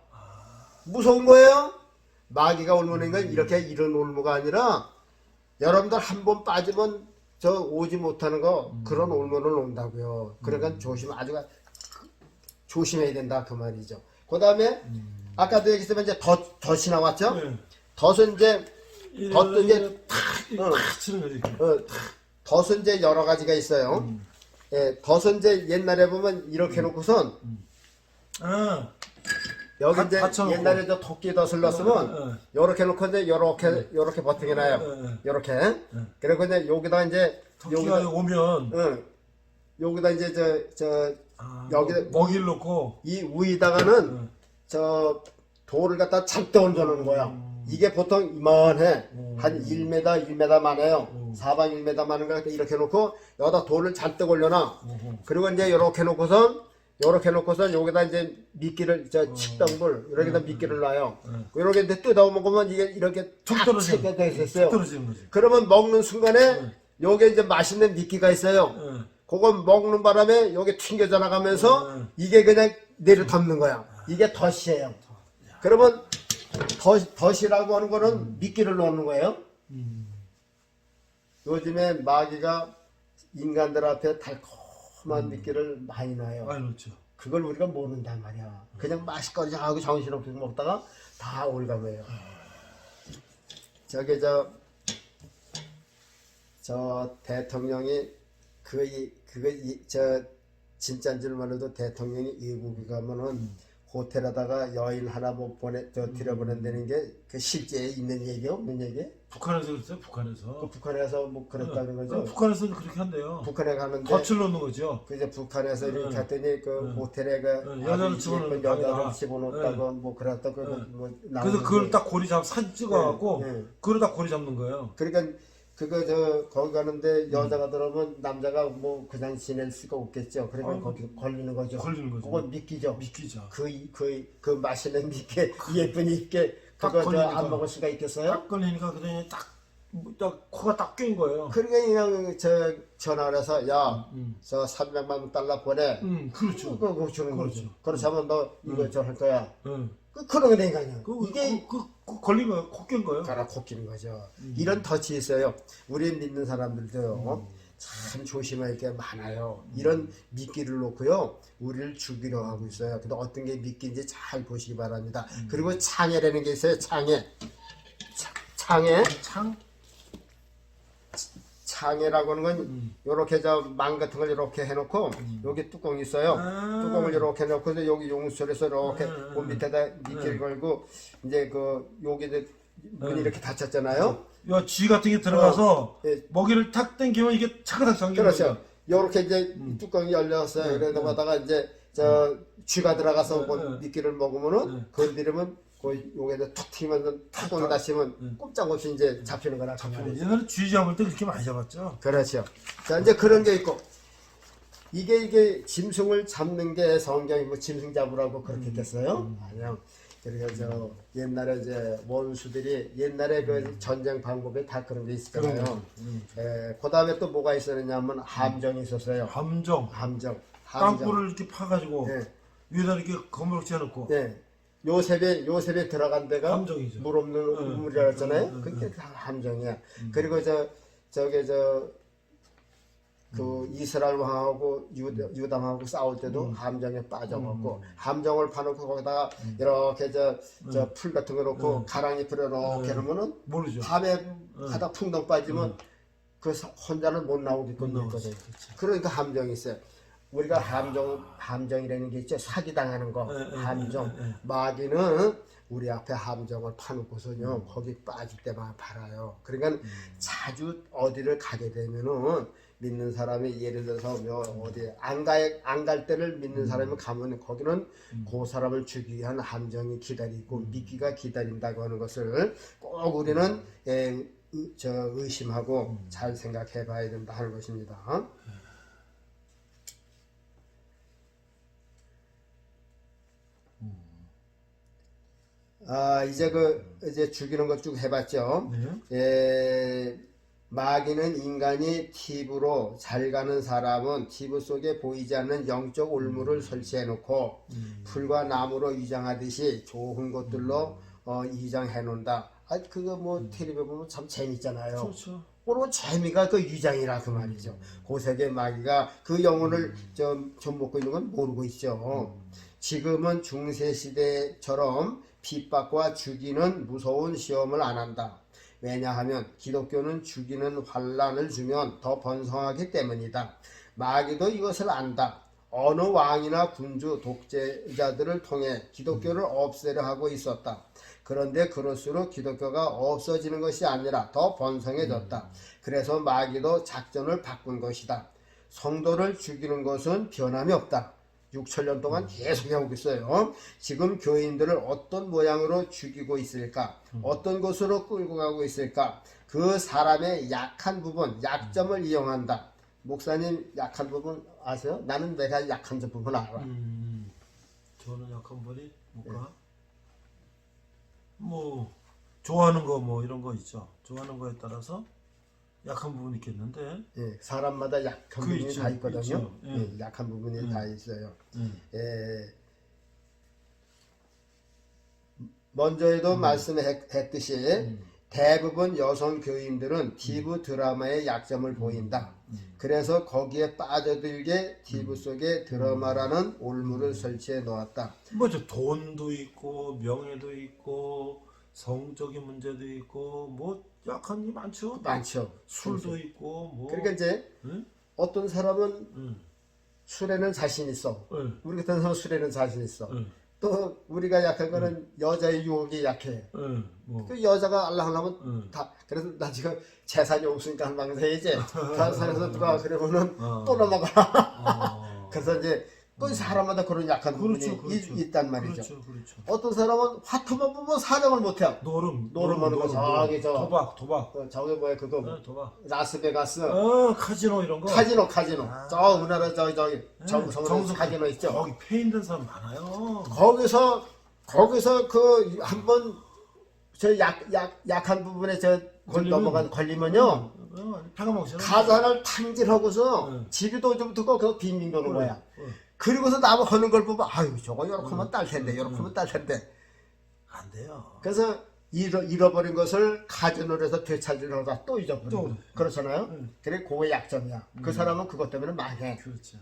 무서운 거예요. 마귀가 올무는 건 이렇게 이런 올무가 아니라 여러분들 한 번 빠지면 저 오지 못하는 거 그런 올무를 온다고요. 그러니까 조심해야 된다 그 말이죠. 그 다음에 아까도 얘기했지만 이제 덫이 나왔죠. 네. 덫은 이제 덫도 이제 탁 치는 거지. 덫은 이제 여러 가지가 있어요. 예, 덫은 이제 옛날에 보면 이렇게 놓고선 아, 여기 이제 받쳐놓고. 옛날에 저 토끼 덫을 넣었으면 요렇게 놓고 이제 요렇게 버팅해놔요. 요렇게. 그리고 이제 여기다 이제 토끼가 오면 여기다 이제 여기 먹이를 놓고 이 위에다가는 저 돌을 갖다 잔뜩 얹어놓는 거야. 이게 보통 이만해. 한 1m, 1m 많아요. 사방 1m 많은 걸 이렇게 놓고 여기다 돌을 잔뜩 올려놔. 그리고 이제 요렇게 놓고선 여기다 이제 미끼를 칡덩불 여기다 미끼를 놔요. 이렇게 이제 뜯어 먹으면 이게 이렇게 툭 떨어지는 됐어요. 떨어지는 거지. 그러면 먹는 순간에 요게 이제 맛있는 미끼가 있어요. 그거 먹는 바람에 여기 튕겨져 나가면서 이게 그냥 내려 덮는 거야. 이게 덫이에요. 그러면 덫이라고 하는 거는 미끼를 넣는 거예요. 요즘에 마귀가 인간들 앞에 달콤한 미끼를 많이 놔요. 많이 넣죠. 그걸 우리가 모른단 말이야. 그냥 맛있거리 하고 정신없게 먹다가 다 올가매요. 저기 저 대통령이 진짜인 줄 몰라도 대통령이 외국에 가면은 호텔에다가 여인 하나 뭐 들여보낸다는 게 그 실제에 있는 얘기 없는 얘기? 북한에서 그랬어요. 북한에서. 북한에서 뭐 그랬다는 거죠. 북한에서는 그렇게 한대요. 북한에 가는데 덫을 놓는 거죠. 그 이제 북한에서 이렇게 했더니 그 호텔에 여자를 집어넣는 거 아니라. 여자를 집어넣었다고 뭐 그랬다 뭐 그래서 그걸 딱 고리 사진 찍어갖고 그걸 딱 고리 잡는 거예요. 그러니까 그거 거기 가는데 여자가 들어오면 남자가 뭐 그냥 지낼 수가 없겠죠. 그러니까 거기 걸리는 거죠. 걸리는 거죠. 그건 미끼죠. 미끼죠. 그 맛있는 미끼 예쁜 미끼 그거 안 먹을 수가 있겠어요? 딱 걸리니까 그냥 딱 코가 딱 낀 거예요. 그러니까 그냥 전화를 해서 저 300만 달러 보내. 그렇죠. 그거 주는 그렇죠. 거죠. 그렇지 하면 너 이거 저 할 거야. 응. 그런 게 되니까요. 이게 걸린 거예요. 코 낀 거예요. 가라 코끼는 거죠. 이런 덫이 있어요. 우리 믿는 사람들도요. 참 조심할 게 많아요. 이런 미끼를 놓고요. 우리를 죽이려 하고 있어요. 근데 어떤 게 미끼인지 잘 보시기 바랍니다. 그리고 창해라는 게 있어요. 창해. 창해라고 하는 건 요렇게 망 같은 걸 이렇게 해놓고 여기 뚜껑이 있어요. 뚜껑을 이렇게 해놓고 여기 용술에서 이렇게 그 밑에다 미끼를 걸고 이제 여기 문이 이렇게 닫혔잖아요. 요 쥐 같은 게 들어가서 예. 먹이를 탁 당기면 이게 차가닥 잠기는 그렇죠. 거죠. 요렇게 이제 뚜껑이 열렸어요. 그래서 가다가 이제 쥐가 들어가서 미끼를 먹으면은 건드리면 여기에다 툭 튀면서 뚜껑 닫히면 꼼짝없이 이제 잡히는 거라 그 말이에요. 옛날에 쥐 잡을 때 그렇게 많이 잡았죠. 그렇죠. 자 이제 그런 게 있고 이게 짐승을 잡는 게 성경이 뭐 짐승 잡으라고 그렇게 했겠어요? 아니요. 그래서 옛날에 이제 원수들이 옛날에 그 전쟁 방법에 다 그런 게 있었잖아요. 그 다음에 또 뭐가 있었냐면 함정이 있었어요. 함정. 땅굴을 이렇게 파가지고 위에다 이렇게 거물지 해놓고. 네. 요셉에 들어간 데가 함정이죠. 물 없는 물이라 했잖아요. 그게 다 함정이야. 그리고 그 이스라엘 왕하고 유다하고 싸울 때도 함정에 빠져갖고 함정을 파놓고 거기다가 이렇게 풀 같은 거 놓고 가랑이풀에 이렇게 놓으면은 모르죠. 밤에 바다 풍덩 빠지면 그 혼자는 못 나오게끔 있거든요. 그러니까 함정이 있어요. 우리가 함정이라는 게 있죠. 사기당하는 거, 함정. 마귀는 우리 앞에 함정을 파놓고서요, 거기 빠질 때만 팔아요. 그러니까 자주 어디를 가게 되면은 믿는 사람이 예를 들어서 어디 안 갈 때를 믿는 사람이 가면 거기는 그 사람을 죽이기 위한 함정이 기다리고 미끼가 기다린다고 하는 것을 꼭 우리는 의심하고 잘 생각해 봐야 된다 하는 것입니다. 이제 죽이는 것 쭉 해봤죠. 네. 마귀는 인간이 팁으로 잘 가는 사람은 팁 속에 보이지 않는 영적 올무를 설치해 놓고 풀과 나무로 위장하듯이 좋은 것들로 위장해 놓는다. 그거 뭐 텔레비에 보면 참 재밌잖아요. 그렇죠. 그런 재미가 그 위장이라 그 말이죠. 고색의 마귀가 그 영혼을 좀 먹고 있는 건 모르고 있죠. 지금은 중세시대처럼 핍박과 죽이는 무서운 시험을 안 한다. 왜냐하면 기독교는 죽이는 환란을 주면 더 번성하기 때문이다. 마귀도 이것을 안다. 어느 왕이나 군주, 독재자들을 통해 기독교를 없애려 하고 있었다. 그런데 그럴수록 기독교가 없어지는 것이 아니라 더 번성해졌다. 그래서 마귀도 작전을 바꾼 것이다. 성도를 죽이는 것은 변함이 없다. 6천년 동안 계속 해오고 있어요. 지금 교인들을 어떤 모양으로 죽이고 있을까? 어떤 곳으로 끌고 가고 있을까? 그 사람의 약한 부분, 약점을 이용한다. 목사님 약한 부분 아세요? 나는 내가 약한 부분 알아. 저는 약한 부분이 뭐가? 뭐 좋아하는 거 뭐 이런 거 있죠. 좋아하는 거에 따라서 약한 부분이 있겠는데. 예, 사람마다 약한 부분이 있죠, 다 있거든요. 있죠. 예, 약한 부분이 다 있어요. 먼저에도 말씀했듯이 대부분 여성 교인들은 TV 드라마의 약점을 보인다. 그래서 거기에 빠져들게 TV 속에 드라마라는 올무를 설치해 놓았다. 뭐죠? 돈도 있고 명예도 있고 성적인 문제도 있고 뭐 약한 게 많죠. 많죠. 술도 있고 뭐. 그러니까 이제 어떤 사람은 술에는 자신 있어. 우리 같은 사람은 술에는 자신 있어. 또 우리가 약한 거는 여자의 유혹이 약해. 뭐. 그 여자가 알라하려면 다. 그래서 나 지금 재산이 없으니까 한 방송 해야지. 다른 산에서 누가 그러면은 또 넘어가. 그래서 이제 또 사람마다 그런 약한 부분이 있단 말이죠. 그렇죠. 어떤 사람은 화투만 보면 사정을 못해. 노름하는 거 저기 도박. 저기 뭐야 그거 도박. 라스베가스. 카지노 이런 거. 카지노. 저 우리나라 저기 정성 카지노 있죠. 거기 폐 있는 사람 많아요. 거기서 그 한번 저 약한 부분에 걸리면요. 패가 먹잖아. 가산을 탕질하고서 집에도 좀 듣고 그 빙빙 도는 거야. 그리고서 나무 하는 걸 보면 아유 저거 요렇게 하면 딸 텐데 요렇게 하면 딸 텐데 안 돼요. 그래서 잃어버린 것을 카지노로 해서 되찾으려다 또 잊어버리고 그렇잖아요. 그래 그게 약점이야. 그 사람은 그것 때문에 망해. 그렇죠.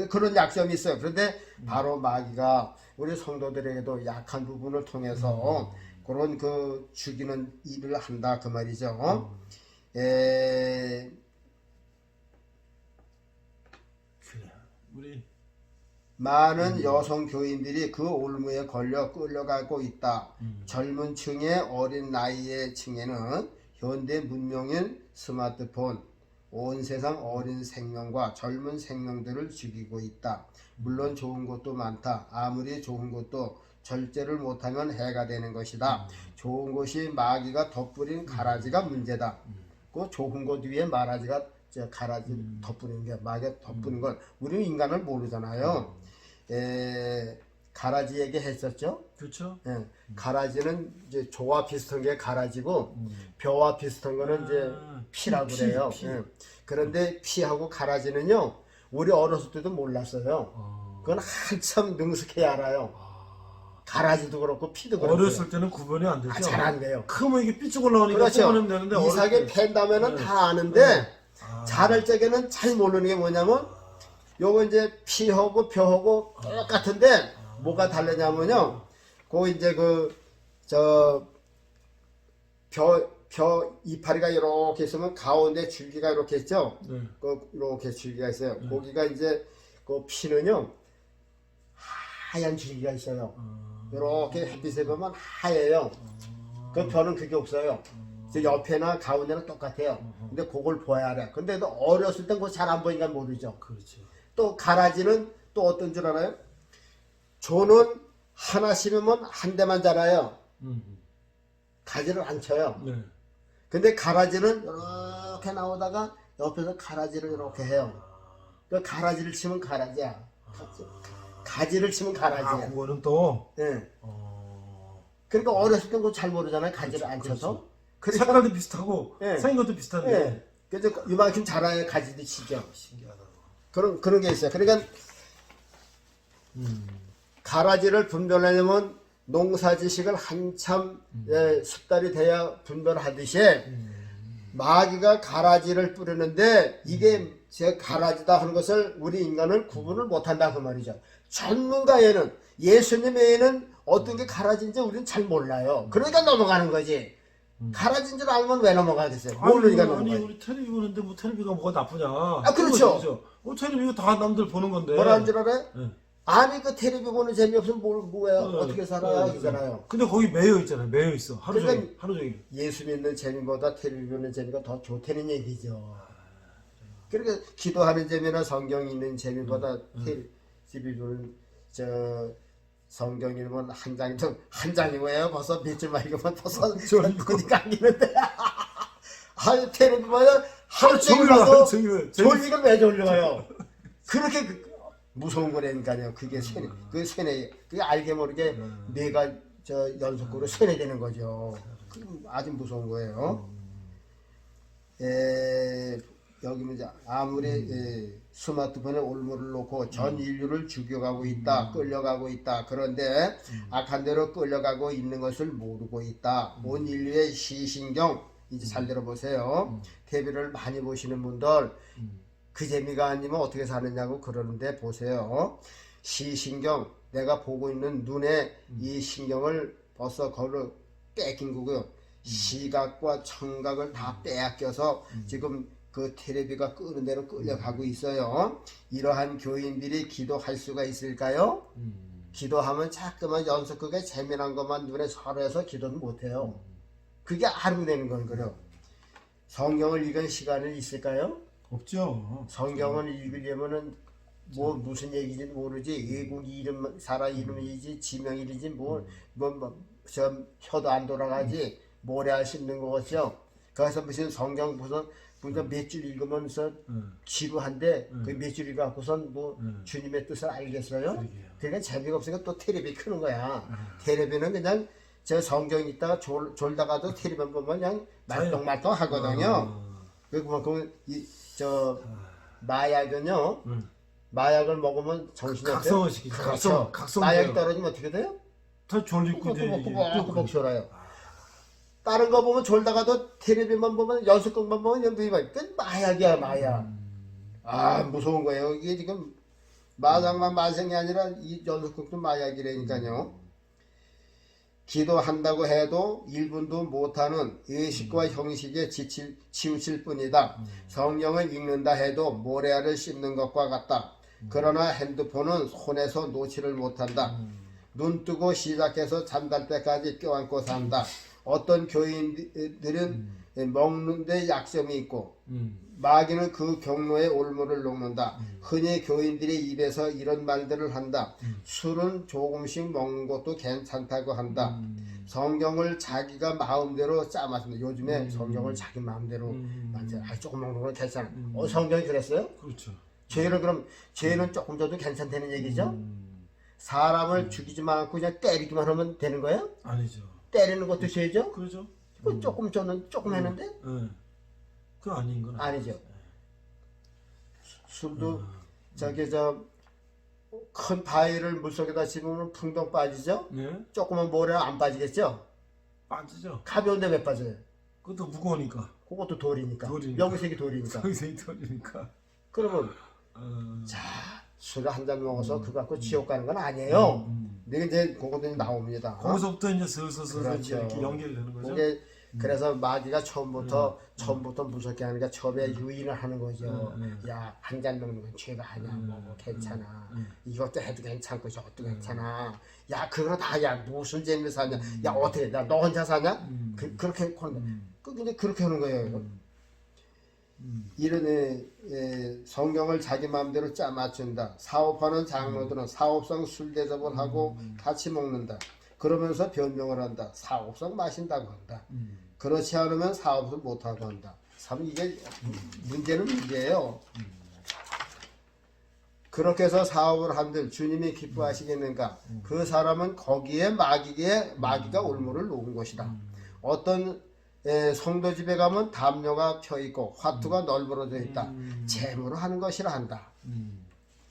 그런 약점이 있어요. 그런데 바로 마귀가 우리 성도들에게도 약한 부분을 통해서 그런 그 죽이는 일을 한다 그 말이죠. 그래. 우리 많은 여성 교인들이 그 올무에 걸려 끌려가고 있다. 젊은 층의 어린 나이의 층에는 현대 문명인 스마트폰, 온 세상 어린 생명과 젊은 생명들을 죽이고 있다. 물론 좋은 것도 많다. 아무리 좋은 것도 절제를 못하면 해가 되는 것이다. 좋은 것이 마귀가 덧뿌린 가라지가 문제다. 그 좋은 것 위에 가라지 덧뿌리는 게 마귀가 덧뿌리는 건 우리는 인간을 모르잖아요. 가라지 얘기했었죠. 그렇죠. 가라지는 이제 조와 비슷한 게 가라지고 벼와 비슷한 거는 이제 피라고 그래요. 그런데 피하고 가라지는요 우리 어렸을 때도 몰랐어요. 그건 한참 능숙해야 알아요. 가라지도 그렇고 피도 그렇고. 어렸을 때는 구분이 안 되죠. 잘 안 돼요. 크면 이게 삐죽 올라오니까 그렇죠. 구분하면 되는데 이삭에 팬다면은 다 아는데 자랄 적에는 잘 모르는 게 뭐냐면 요거 이제 피하고 벼하고 똑같은데 뭐가 다르냐면요. 그 이제 벼 이파리가 이렇게 있으면 가운데 줄기가 이렇게 있죠. 이렇게 줄기가 있어요. 거기가 이제 그 피는요 하얀 줄기가 있어요. 이렇게 햇빛에 보면 하얘요. 그 벼는 그게 없어요. 옆에나 가운데나 똑같아요. 근데 그걸 봐야 알아. 근데 어렸을 땐 그거 잘 안 보니까 모르죠. 그렇죠. 또 가라지는 또 어떤 줄 알아요? 조는 하나 심으면 한 대만 자라요. 가지를 안 쳐요. 근데 가라지는 이렇게 나오다가 옆에서 가라지를 이렇게 해요. 그 가라지를 치면 가라지야. 가지를 치면 가라지야. 그거는 또 예. 그러니까 어렸을 때 그거 잘 모르잖아요. 가지를 안 쳐서. 그러니까 색깔도 비슷하고 예. 생긴 것도 비슷한데. 예. 그래서 이만큼 자라야 가지도 치죠. 신기하다. 그런 게 있어요. 그러니까 가라지를 분별하려면 농사 지식을 한참 숙달이 돼야 분별하듯이 마귀가 가라지를 뿌리는데 이게 제 가라지다 하는 것을 우리 인간은 구분을 못한다 그 말이죠. 전문가에는 예수님 외에는 어떤 게 가라지인지 우리는 잘 몰라요. 그러니까 넘어가는 거지. 가라진 줄 알면 왜 넘어가겠어요? 모르니까 아니 넘어가요. 우리 텔레비 보는데 뭐 텔레비가 뭐가 나쁘냐? 그렇죠. 텔레비가 다 남들 보는 건데. 뭐라 하는 줄 알아요? 예. 아니 그 텔레비 보는 재미없으면 뭐야 어떻게 살아 예. 이잖아요. 근데 거기 매여 있잖아요. 매여 있어. 하루 그러니까 종일. 하루 종일. 예수 믿는 재미보다 텔레비 보는 재미가 더 좋다는 얘기죠. 그러니까 기도하는 재미나 성경 읽는 재미보다 텔레비 보는 성경 읽으면 한 장이고요. 벌써 며칠만 읽으면 벌써 눈이 감기는데. 아 텔레비 봐요. 하루 종일 봐도 졸리가 왜 졸려요? 그렇게 무서운 거라니까요. 그게 세뇌, 그 세뇌, 그게 알게 모르게 뇌가 연속으로 세뇌되는 거죠. 그럼 아주 무서운 거예요. 여기 이제 아무리 스마트폰에 올무를 놓고 전 인류를 죽여가고 있다, 끌려가고 있다. 그런데 악한 대로 끌려가고 있는 것을 모르고 있다. 온 인류의 시신경 이제 잘 들어보세요. TV를 많이 보시는 분들. 그 재미가 아니면 어떻게 사느냐고 그러는데 보세요. 시신경 내가 보고 있는 눈에 이 신경을 벌써 걸어 뺏긴 거고요. 시각과 청각을 다 빼앗겨서 지금 그 텔레비가 끄는 대로 끌려가고 있어요. 이러한 교인들이 기도할 수가 있을까요? 기도하면 자꾸만 연속하게 재미난 것만 눈에 설해서 기도는 못해요. 그게 알고 되는 건 그래요. 성경을 읽은 시간은 있을까요? 없죠. 성경을 읽으려면은 뭐 무슨 얘기인지 모르지 외국 이름 사람 이름이지 지명이지 저 혀도 안 돌아가지 모래알 씹는 거겠죠. 그래서 무슨 성경 무슨 몇 줄 읽으면서 지루한데 그 몇 줄 읽어갖고선 뭐 주님의 뜻을 알겠어요? 그러니까 재미가 없으니까 또 텔레비 켜는 거야. 텔레비는 그냥 저 성경 있다가 졸다가도 텔레비만 보면 그냥 말똥말똥 하거든요. 그만큼 마약은요. 마약을 먹으면 정신이 각성을 없어요. 시키죠. 그렇죠. 각성. 마약이 떨어지면 어떻게 돼요? 더 졸리고 이제 꾸벅꾸벅 졸아요. 다른 거 보면 졸다가도 텔레비만 보면 연속극만 보면 연두이 봐. 그 마약이야 마약. 아 무서운 거예요. 이게 지금 마상만 마성이 아니라 이 연속극도 마약이라니까요. 기도한다고 해도 1분도 못하는 의식과 형식에 치우칠 뿐이다. 성경을 읽는다 해도 모래알을 씹는 것과 같다. 그러나 핸드폰은 손에서 놓지를 못한다. 눈 뜨고 시작해서 잠잘 때까지 껴안고 산다. 어떤 교인들은 먹는데 약점이 있고 마귀는 그 경로에 올무를 놓는다. 흔히 교인들의 입에서 이런 말들을 한다. 술은 조금씩 먹는 것도 괜찮다고 한다. 성경을 자기가 마음대로 짜맞습니다. 요즘에 성경을 자기 마음대로 만져. 조금 먹는 건 괜찮아. 성경이 그랬어요? 그렇죠. 죄는 그럼 죄는 조금 줘도 괜찮다는 얘기죠? 사람을 죽이지만 않고 그냥 때리기만 하면 되는 거예요? 아니죠. 때리는 것도 죄죠? 그렇죠. 그 조금 줬는 조금 했는데? 그 아닌 건 아니죠. 술도 저기 큰 바위를 물속에다 집으면 풍덩 빠지죠? 네. 조그만 모래는 안 빠지겠죠? 빠지죠. 가벼운데 왜 빠져요? 그것도 무거우니까. 그것도 돌이니까. 돌이니까. 여기색이 돌이니까. 여기서 돌리니까. 그러면 자 술을 한 잔 먹어서 그거 갖고 지옥 가는 건 아니에요. 근데 이제 그것도 나옵니다. 거기서부터 이제 슬슬 그렇죠. 이렇게 연결되는 거죠. 그게 그래서 마귀가 처음부터 무섭게 하니까 처음에 유인을 하는 거죠. 야, 한 잔 먹는 건 죄가 아니야. 뭐 괜찮아. 이것도 해도 괜찮고 저것도 괜찮아. 야, 그거 다야 무슨 재미로 사냐. 야, 어떻게 나 너 혼자 사냐? 그렇게 근데 그렇게 하는 거예요. 이런 성경을 자기 마음대로 짜 맞춘다. 사업하는 장로들은 사업성 술 대접을 하고 같이 먹는다. 그러면서 변명을 한다. 사업성 마신다고 한다. 그렇지 않으면 사업을 못하고 한다. 참 이게 문제는 문제예요. 그렇게 해서 사업을 한들 주님이 기뻐하시겠는가? 그 사람은 거기에 마귀가 올무를 놓은 것이다. 어떤 성도 집에 가면 담요가 펴 있고 화투가 널브러져 있다. 재물로 하는 것이라 한다.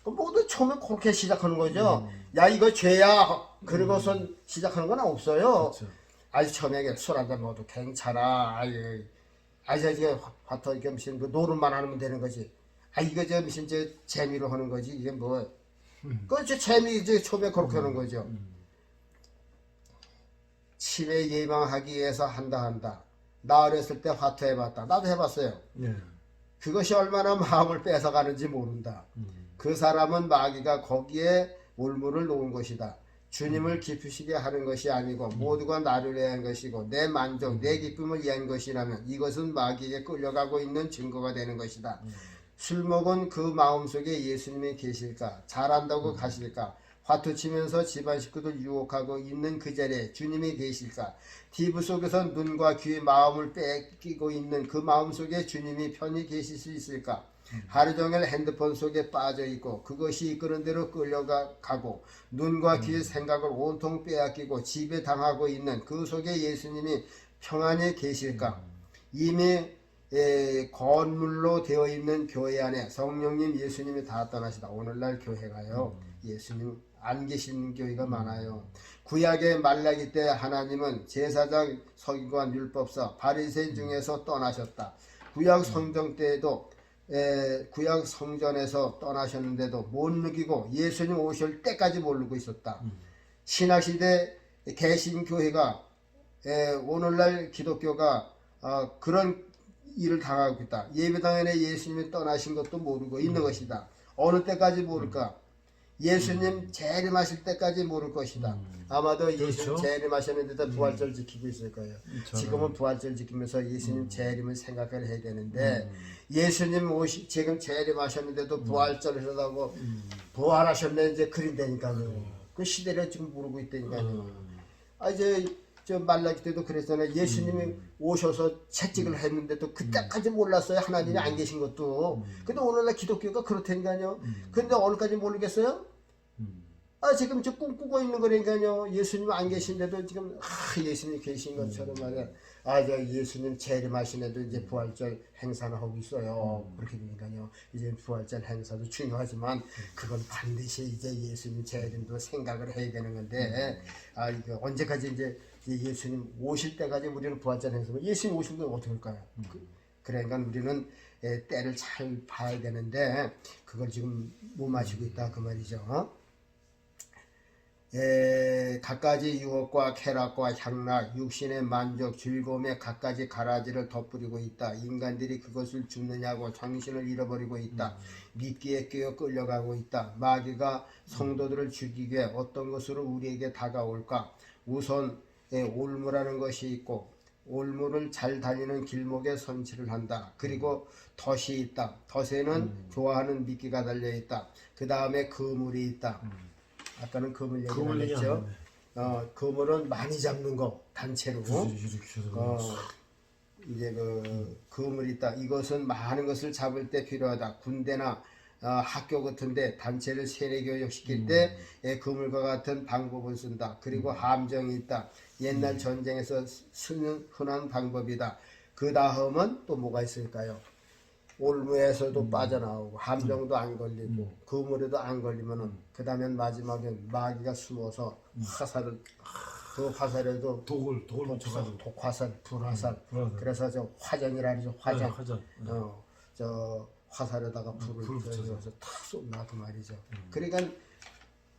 그 모두 처음에 그렇게 시작하는 거죠. 야 이거 죄야. 그러고선 시작하는 건 없어요. 그렇죠. 아주 처음에 술 한잔 먹어도 괜찮아. 아주 이게 화투 이렇게 무슨 그 노름만 하면 되는 거지. 이거 저 무슨 저 재미로 하는 거지. 이게 뭐 그저 재미 이제 처음에 그렇게 하는 거죠. 치매 예방하기 위해서 한다. 나 어렸을 때 화투 해봤다. 나도 해봤어요. 예. 그것이 얼마나 마음을 뺏어가는지 모른다. 그 사람은 마귀가 거기에 올무를 놓은 것이다. 주님을 기쁘시게 하는 것이 아니고 모두가 나를 위한 것이고 내 만족, 내 기쁨을 위한 것이라면 이것은 마귀에게 끌려가고 있는 증거가 되는 것이다. 술 먹은 그 마음속에 예수님이 계실까? 잘한다고 가실까? 화투 치면서 집안 식구들 유혹하고 있는 그 자리에 주님이 계실까? TV 속에서 눈과 귀, 마음을 뺏기고 있는 그 마음 속에 주님이 편히 계실 수 있을까? 하루 종일 핸드폰 속에 빠져 있고 그것이 이끄는 대로 끌려가고 눈과 귀의 생각을 온통 빼앗기고 지배당하고 있는 그 속에 예수님이 평안히 계실까? 이미 건물로 되어 있는 교회 안에 성령님 예수님이 다 떠나시다. 오늘날 교회가요 예수님 안 계시는 교회가 많아요. 구약의 말라기 때 하나님은 제사장, 서기관, 율법사, 바리새인 중에서 떠나셨다. 구약 성전 때에도 구약 성전에서 떠나셨는데도 못 누기고 예수님 오실 때까지 모르고 있었다. 신학시대 개신교회가 오늘날 기독교가 그런 일을 당하고 있다. 예배당에 예수님이 떠나신 것도 모르고 있는 것이다. 어느 때까지 모를까? 예수님 재림하실 때까지 모를 것이다. 아마도 예수님 그렇죠. 재림하셨는데도 부활절 지키고 있을 거예요. 지금은 부활절 지키면서 예수님 재림을 생각을 해야 되는데 예수님 지금 재림하셨는데도 부활절을 하다고 부활하셨네 이제 그린다니까요. 그 시대를 지금 모르고 있다니까요. 이제 저 말라기 때도 그랬잖아요. 예수님이 오셔서 채찍을 했는데도 그때까지 몰랐어요. 하나님이 안 계신 것도. 근데 오늘날 기독교가 그렇다니까요. 근데 어느까지 모르겠어요? 지금 저 꿈꾸고 있는 거니까요. 예수님 안 계신데도 지금 예수님 계신 것처럼 말이야. 저 예수님 재림하시네도 이제 부활절 행사를 하고 있어요. 그렇게 되니까요. 이제 부활절 행사도 중요하지만 그건 반드시 이제 예수님 재림도 생각을 해야 되는 건데 이거 언제까지 이제 예수님 오실 때까지 우리는 부활절 행사고 예수님 오실 때 어떻게 할까요? 그러니까 우리는 때를 잘 봐야 되는데 그걸 지금 못 마시고 있다 그 말이죠. 갖가지 유혹과 쾌락과 향락, 육신의 만족, 즐거움에 갖가지 가라지를 덧뿌리고 있다. 인간들이 그것을 죽느냐고 정신을 잃어버리고 있다. 미끼에 끼어 끌려가고 있다. 마귀가 성도들을 죽이게 어떤 것으로 우리에게 다가올까? 우선 올무라는 것이 있고 올무를 잘 다니는 길목에 선치를 한다. 그리고 덫이 있다. 덫에는 좋아하는 미끼가 달려있다. 그 다음에 그물이 있다. 아까는 그물 얘기를 했죠. 그물은 많이 잡는 거 단체로. 이제 그 그물이 있다. 이것은 많은 것을 잡을 때 필요하다. 군대나 학교 같은데 단체를 세례 교육시킬 때 그물과 같은 방법을 쓴다. 그리고 함정이 있다. 옛날 전쟁에서 쓰는 흔한 방법이다. 그 다음은 또 뭐가 있을까요? 올무에서도 빠져나오고 함정도 안 걸리고 그물에도 안 걸리면은 그 다음에 마지막에 마귀가 숨어서 화살을 그 화살에도 독을 묻혀가지고 독화살, 불화살. 그래서 저 화전이라 그러죠. 화전. 저 화살에다가 불을 붙여서 탁 쏜다 그 말이죠. 그러니까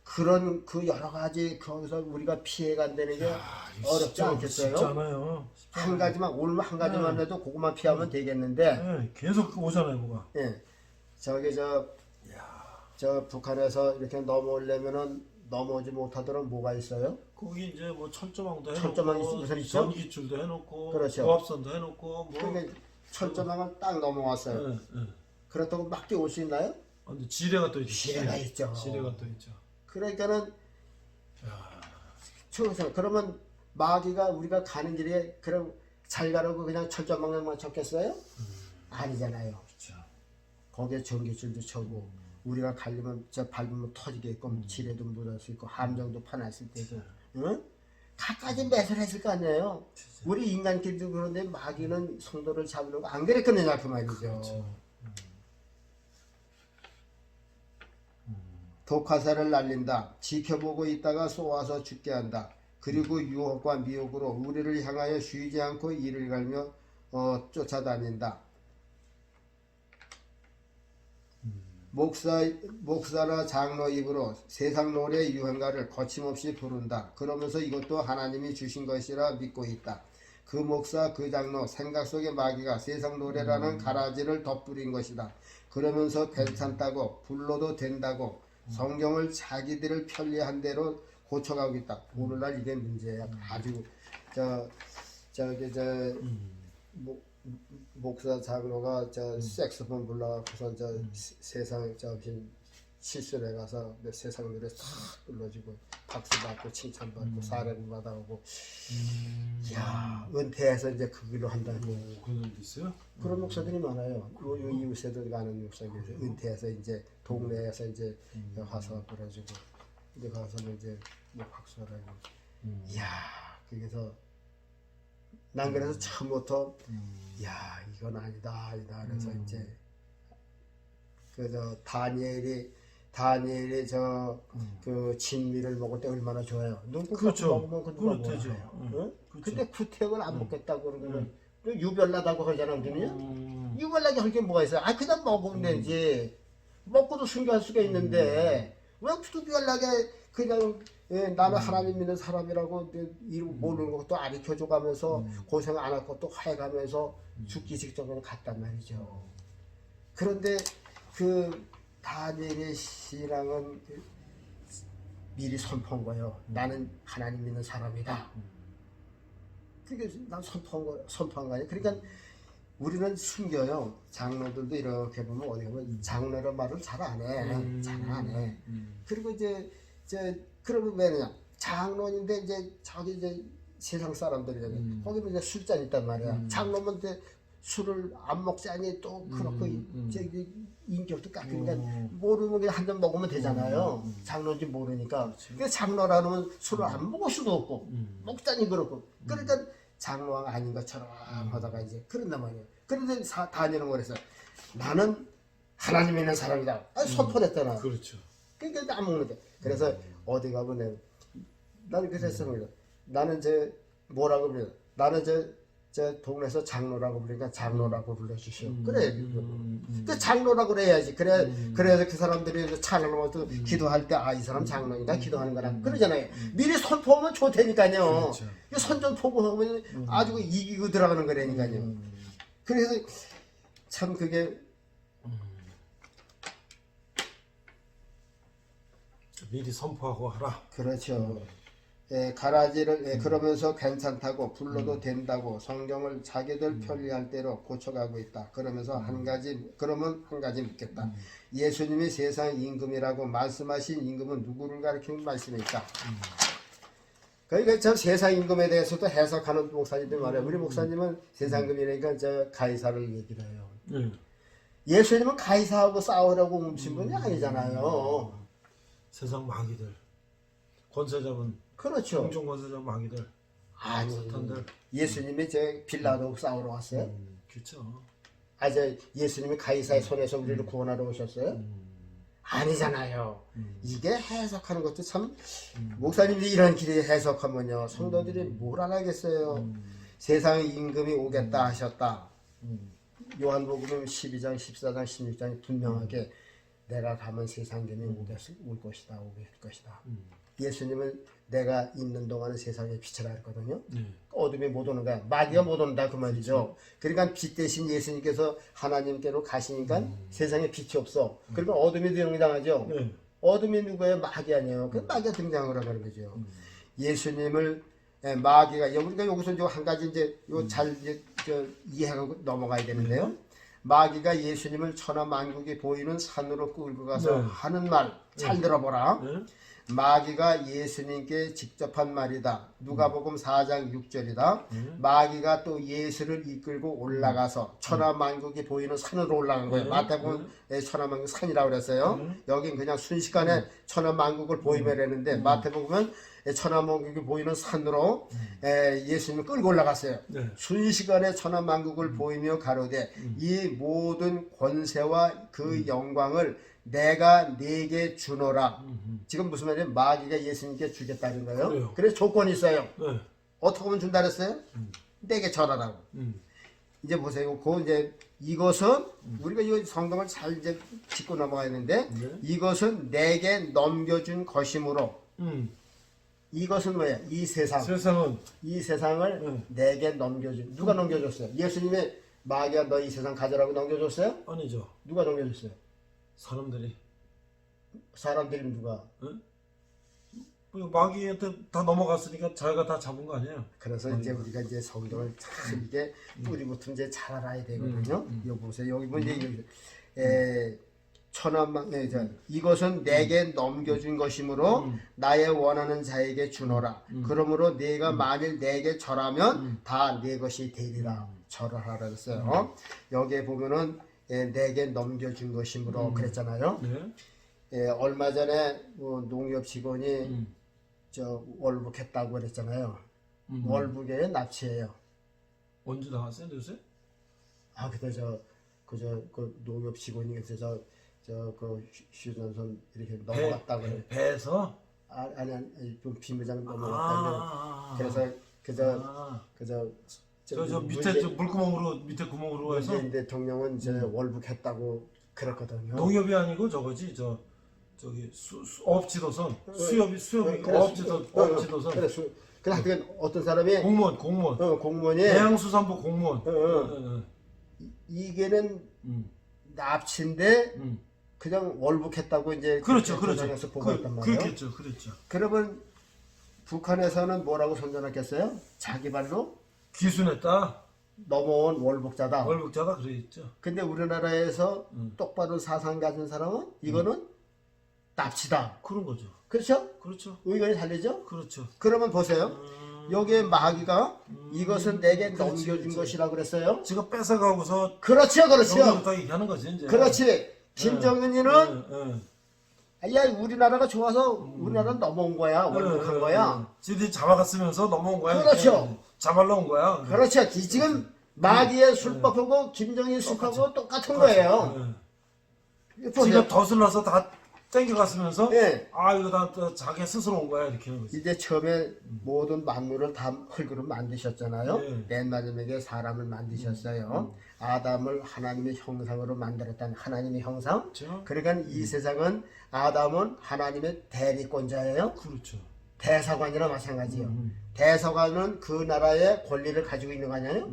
그런 그 여러 가지 거기서 우리가 피해 간다는 게 어렵지 않겠어요? 쉽지 않아요. 한 가지만 올무 한 가지만 해도 그것만 피하면 되겠는데 계속 오잖아요, 뭐가. 저기 저 북한에서 이렇게 넘어오려면은 넘어오지 못하도록 뭐가 있어요? 거기 이제 뭐 철조망도 해놓고, 철조망이 무슨 있죠? 전기줄도 해놓고, 그렇죠. 고압선도 해놓고, 뭐. 그러니까 철조망을 딱 넘어왔어요. 그렇다고 막 뛰어올 수 있나요? 근데 지뢰가 또 있죠. 지뢰가 있죠. 지뢰가 또 있죠. 그러니까는 그러면 마귀가 우리가 가는 길에 그럼 잘 가라고 그냥 철조망만 쳤겠어요? 아니잖아요. 그렇죠. 거기에 전기줄도 쳐고 우리가 갈리면 저 밟으면 터지게끔 지뢰도 묻을 수 있고 함정도 파낼 수 있고 응? 갖가지 매설했을 거 아니에요. 우리 인간끼리도 그런데 마귀는 성도를 잡으려고 안 그랬겠느냐 그 말이죠. 그렇죠. 독화살을 날린다. 지켜보고 있다가 쏘아서 죽게 한다. 그리고 유혹과 미혹으로 우리를 향하여 쉬지 않고 이를 갈며 쫓아다닌다. 목사나 장로 입으로 세상 노래 유행가를 거침없이 부른다. 그러면서 이것도 하나님이 주신 것이라 믿고 있다. 그 목사 그 장로 생각 속의 마귀가 세상 노래라는 가라지를 덧뿌린 것이다. 그러면서 괜찮다고 불러도 된다고 성경을 자기들을 편리한 대로 고쳐가고 있다. 오늘날 이게 문제야. 아주 목사 장로가 색소폰 불러갖고서 세상 실수를 해가서 세상 노래 탁 불러주고 박수 받고 칭찬 받고 사례를 받아오고 야 은퇴해서 이제 그 길로 한다고. 그런 일도 있어요? 그런 목사들이 많아요. 요 이웃에도 가는 목사들이 은퇴해서 이제 동네에서 이제 가서 그래가지고 이제 가서는 이제 뭐 박수하라고. 이야 그래서 난 그래서 처음부터 야 이건 아니다 그래서 이제 그저 다니엘이 그 진미를 먹을 때 얼마나 좋아요. 눈꼭 그렇죠. 먹으면 그 누가 그렇죠. 뭐해요. 응? 그렇죠. 근데 구태역을 안 먹겠다고 그러면 유별나다고 하잖아 우리는. 유별나게 할 게 뭐가 있어요? 아 그냥 먹으면 되지. 먹고도 순교할 수가 있는데 왜 유별나게 그냥 나는 하나님 믿는 사람이라고 모르는 것도 가르쳐줘 가면서 고생 안 할 것도 해가면서 죽기 직전에 갔단 말이죠. 그런데 그 다니엘의 신앙은 미리 선포한 거예요. 나는 하나님 믿는 사람이다. 그게 난 선포한 거 아니에요. 그러니까 우리는 숨겨요. 장로들도 이렇게 보면 어디 가면 장로란 말을 잘 안 해. 잘 안 해. 그리고 이제 그러면 왜냐 장로인데 이제 저기 이제 세상 사람들이잖아요. 거기는 이제 술잔 있단 말이야. 장로면 이제 술을 안 먹자니 또 그렇고 저기 인격도 깎이니까 모르면 그냥 한 잔 먹으면 되잖아요. 장로인지 모르니까. 그래서 장로라는 술을 안 먹을 수도 없고 먹자니 그렇고. 그러니까 장로가 아닌 것처럼 하다가 이제 그런단 말이에요. 그런데 다니엘은 그래서 나는 하나님 있는 사람이다. 선포를 했잖아. 그렇죠. 그러니까 안 먹는데. 그래서 어디 가면 나는 그랬어. 나는 뭐라고 그래요? 나는 저 동네에서 장로라고 부르니까 장로라고 불러주시오. 그래. 그 장로라고 그래야지. 그래야지 그 사람들이 찬양하면서 기도할 때 이 사람 장로인가 기도하는 거라 그러잖아요. 미리 선포하면 좋다니까요. 그렇죠. 선전포고하면 아주 이기고 들어가는 거라니까요. 그래서 참 그게 미리 선포하고 하라. 그렇죠. 가라지를 그러면서 괜찮다고 불러도 된다고 성경을 자기들 편리할 대로 고쳐가고 있다. 그러면서 한 가지 묻겠다. 예수님이 세상 임금이라고 말씀하신 임금은 누구를 가리키는 말씀일까? 그러니까 저 세상 임금에 대해서도 해석하는 목사님들 말이에요. 우리 목사님은 세상 임금이니까 저 가이사를 얘기를 해요. 예수님은 가이사하고 싸우라고 옮신 분이 아니잖아요. 세상 마귀들, 권세 잡은 그렇죠. 공중 권세 잡은 마귀들, 아니 사탄들. 예수님이 빌라도 싸우러 왔어요? 그렇죠. 예수님이 가이사의 손에서 우리를 구원하러 오셨어요? 아니잖아요. 이게 해석하는 것도 참 목사님들이 이런 길에 해석하면요 성도들이 뭘 알아겠어요. 세상의 임금이 오겠다 하셨다. 요한복음 12장 14장 16장에 분명하게 내가 가면 세상 임금이 올 것이다. 예수님은 내가 있는 동안은 세상에 빛이라 했거든요. 어둠이 못 오는 거야. 마귀가 못 온다 그 말이죠. 그러니까 빛 대신 예수님께서 하나님께로 가시니까 세상에 빛이 없어. 그러니까 어둠이 등장하죠. 어둠이 누구예요? 마귀 아니에요. 그 마귀가 등장을 하는 거죠. 예수님을 마귀가 우리가 여기서 한 가지 이제 잘 이해하고 넘어가야 되는데요. 마귀가 예수님을 천하 만국이 보이는 산으로 끌고 가서 하는 말 잘 들어보라. 마귀가 예수님께 직접 한 말이다. 누가복음 4장 6절이다. 마귀가 또 예수를 이끌고 올라가서 천하만국이 보이는 산으로 올라간 거예요. 마태복음 천하만국 산이라고 그랬어요. 여긴 그냥 순식간에 천하만국을 보이면 되는데 마태복음은 천하만국이 보이는 산으로 예수님을 끌고 올라갔어요. 네. 순식간에 천하만국을 보이며 가로되 이 모든 권세와 그 영광을 내가 네게 주노라. 지금 무슨 말이에요? 마귀가 예수님께 주겠다는 거예요. 그래요. 그래서 조건이 있어요. 네. 어떻게 하면 준다 그랬어요? 내게 절하라고. 음. 이제 보세요. 그 이제 이것은 우리가 이 성경을 잘 이제 짚고 넘어가야 되는데 네. 이것은 내게 넘겨준 것이므로 이것은 뭐야? 이 세상. 세상은 이 세상을 내게 넘겨준. 누가 넘겨줬어요? 예수님이 마귀가 너 이 세상 가져라고 넘겨줬어요? 아니죠. 누가 넘겨줬어요? 사람들이 사람들이 누가? 마귀한테 다 넘어갔으니까 자기가 다 잡은 거 아니에요? 그래서 이제 우리가 이제 성경을 참 이게 뿌리부터 이제 잘 알아야 되거든요. 여기 보세요. 여기 보면 이제 천하만 이것은 내게 넘겨준 것이므로 나의 원하는 자에게 주노라. 그러므로 네가 만일 내게 절하면 다 네 것이 되리라. 절하라 그랬어요. 여기에 보면은 내게 넘겨준 것이므로 그랬잖아요. 네. 얼마 전에 뭐 농협 직원이 저 월북했다고 그랬잖아요. 월북의 납치예요. 언제 나왔어요, 요새? 아 그때 그 농협 직원이 그래서 저그 휴전선 이렇게 넘어갔다고 그래. 배에서? 아니 좀 비무장 넘어갔다고. 그래서 저 밑에 저 물구멍으로 밑에 구멍으로 해서 문재인 대통령은 이제 월북했다고 그랬거든요. 농협이 아니고 저거지 저기 업지도선 수협이 업지도선 그래 그래 어떤 사람이 공무원이 해양수산부 공무원 이게는 납치인데 그냥 월북했다고 이제 그렇죠. 보고했단 말이에요. 그렇겠죠. 그러면 북한에서는 뭐라고 선전했겠어요? 자기 발로 기순했다. 넘어온 월북자다. 그랬죠. 근데 우리나라에서 똑바로 사상 가진 사람은 이거는 납치다. 그런 거죠. 그렇죠? 그렇죠. 의견이 달리죠? 그렇죠. 그러면 보세요. 여기에 마귀가 이것은 내게 넘겨준 것이라고 그랬어요. 지가 뺏어가고서 그렇죠. 여기부터 얘기하는 거지 이제. 그렇지. 김정은이는 야 우리나라가 좋아서 우리나라는 넘어온 거야. 월북한 거야. 지들이 잡아갔으면서 넘어온 거야. 그렇죠. 잡아러 온 거야. 그렇죠. 지금 마귀의 술법하고 김정일 술법하고 똑같은 거예요. 지가 덫을 놔서 다 땡겨갔으면서 이거 다 자기 스스로 온 거야 이렇게 하는 거지. 이제 처음에 모든 만물을 다 흙으로 만드셨잖아요. 맨 마지막에 사람을 만드셨어요. 아담을 하나님의 형상으로 만들었다는 하나님의 형상. 그렇죠. 그러니까 이 세상은 아담은 하나님의 대리권자예요. 그렇죠. 대사관이나 마찬가지예요. 대사관은 그 나라의 권리를 가지고 있는 거 아니에요?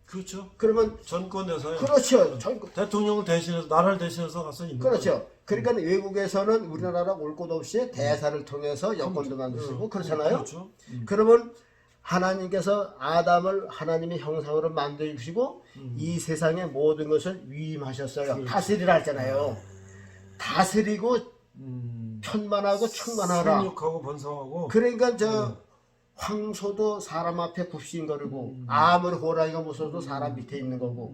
그렇죠. 그러면 전권에서요. 그렇죠. 대통령을 대신해서 나라를 대신해서 가서 있는 그렇죠. 거죠. 그러니까 외국에서는 우리나라 올 곳 없이 대사를 통해서 여권도 만드시고 그렇잖아요. 그렇죠. 그러면 하나님께서 아담을 하나님의 형상으로 만드시고 이 세상의 모든 것을 위임하셨어요. 그렇죠. 다스리라 했잖아요. 다스리고 편만하고 충만하라. 승력하고 번성하고. 그러니까 황소도 사람 앞에 굽신거리고 아무리 호랑이가 무서워도 사람 밑에 있는 거고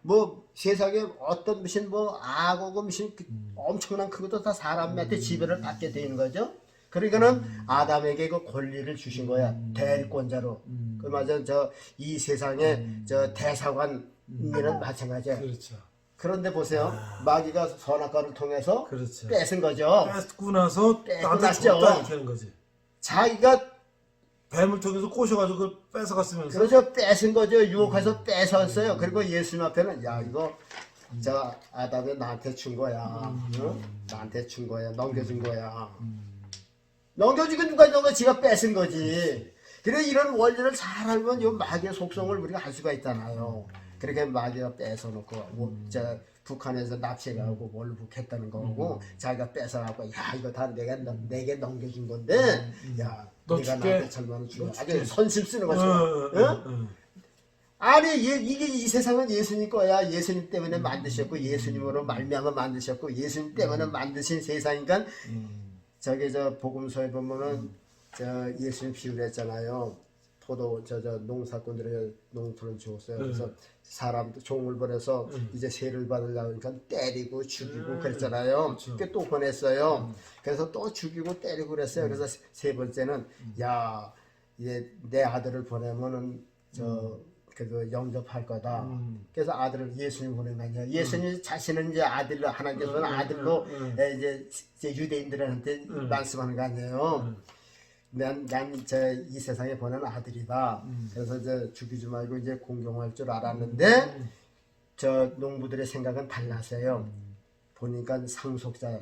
뭐 세상에 어떤 무슨 뭐 악어고 무슨 엄청난 큰 것도 다 사람 밑에 지배를 받게 되는 거죠. 그러니까는 아담에게 그 권리를 주신 거야. 대리권자로. 그 맞아 이 세상에 대사관이는 마찬가지야. 그렇죠. 그런데 보세요. 마귀가 선악과를 통해서 그렇죠. 뺏은 거죠. 뺏고 나서 나한테 줬다 이렇게 하는 거지. 자기가 뱀을 통해서 꼬셔가지고 그걸 뺏어갔으면서. 그래서 뺏은 거죠. 유혹해서 뺏었어요. 그리고 예수님 앞에는 야 이거 아담이 나한테 준 거야. 나한테 준 거야. 넘겨준 거야. 넘겨주긴 누가 넘겨 지가 뺏은 거지. 그래 이런 원리를 잘 알면 이 마귀의 속성을 우리가 알 수가 있잖아요. 그렇게 마귀가 뺏어놓고 북한에서 납치해가고 월북했다는 거고 자기가 뺏어가고 야 이거 다 내게 넘겨준 건데 야 내가 나한테 절반을 주고 아주 선심 쓰는 거죠. 아니 이게 이 세상은 예수님 거야. 예수님 때문에 만드셨고 예수님으로 말미암아 만드셨고 예수님 때문에 만드신 세상이니까 저기 저 복음서에 보면은 저 예수님 비유를 했잖아요. 포도 저 농사꾼들의 농토를 주었어요. 그래서 사람 종을 보내서 이제 세를 받으려고 하니까 때리고 죽이고 그랬잖아요. 그렇죠. 그게 또 보냈어요. 그래서 또 죽이고 때리고 그랬어요. 그래서 세 번째는 야 이제 내 아들을 보내면은 저 그래도 영접할 거다. 그래서 아들을 예수님 보낸 거 아니에요. 예수님 자신은 이제 아들로 하나님께서는 아들로 이제 유대인들한테 말씀하는 거 아니에요. 난 저 이 세상에 보낸 아들이다. 그래서 저 죽이지 말고 이제 공경할 줄 알았는데 저 농부들의 생각은 달랐어요. 보니까 상속자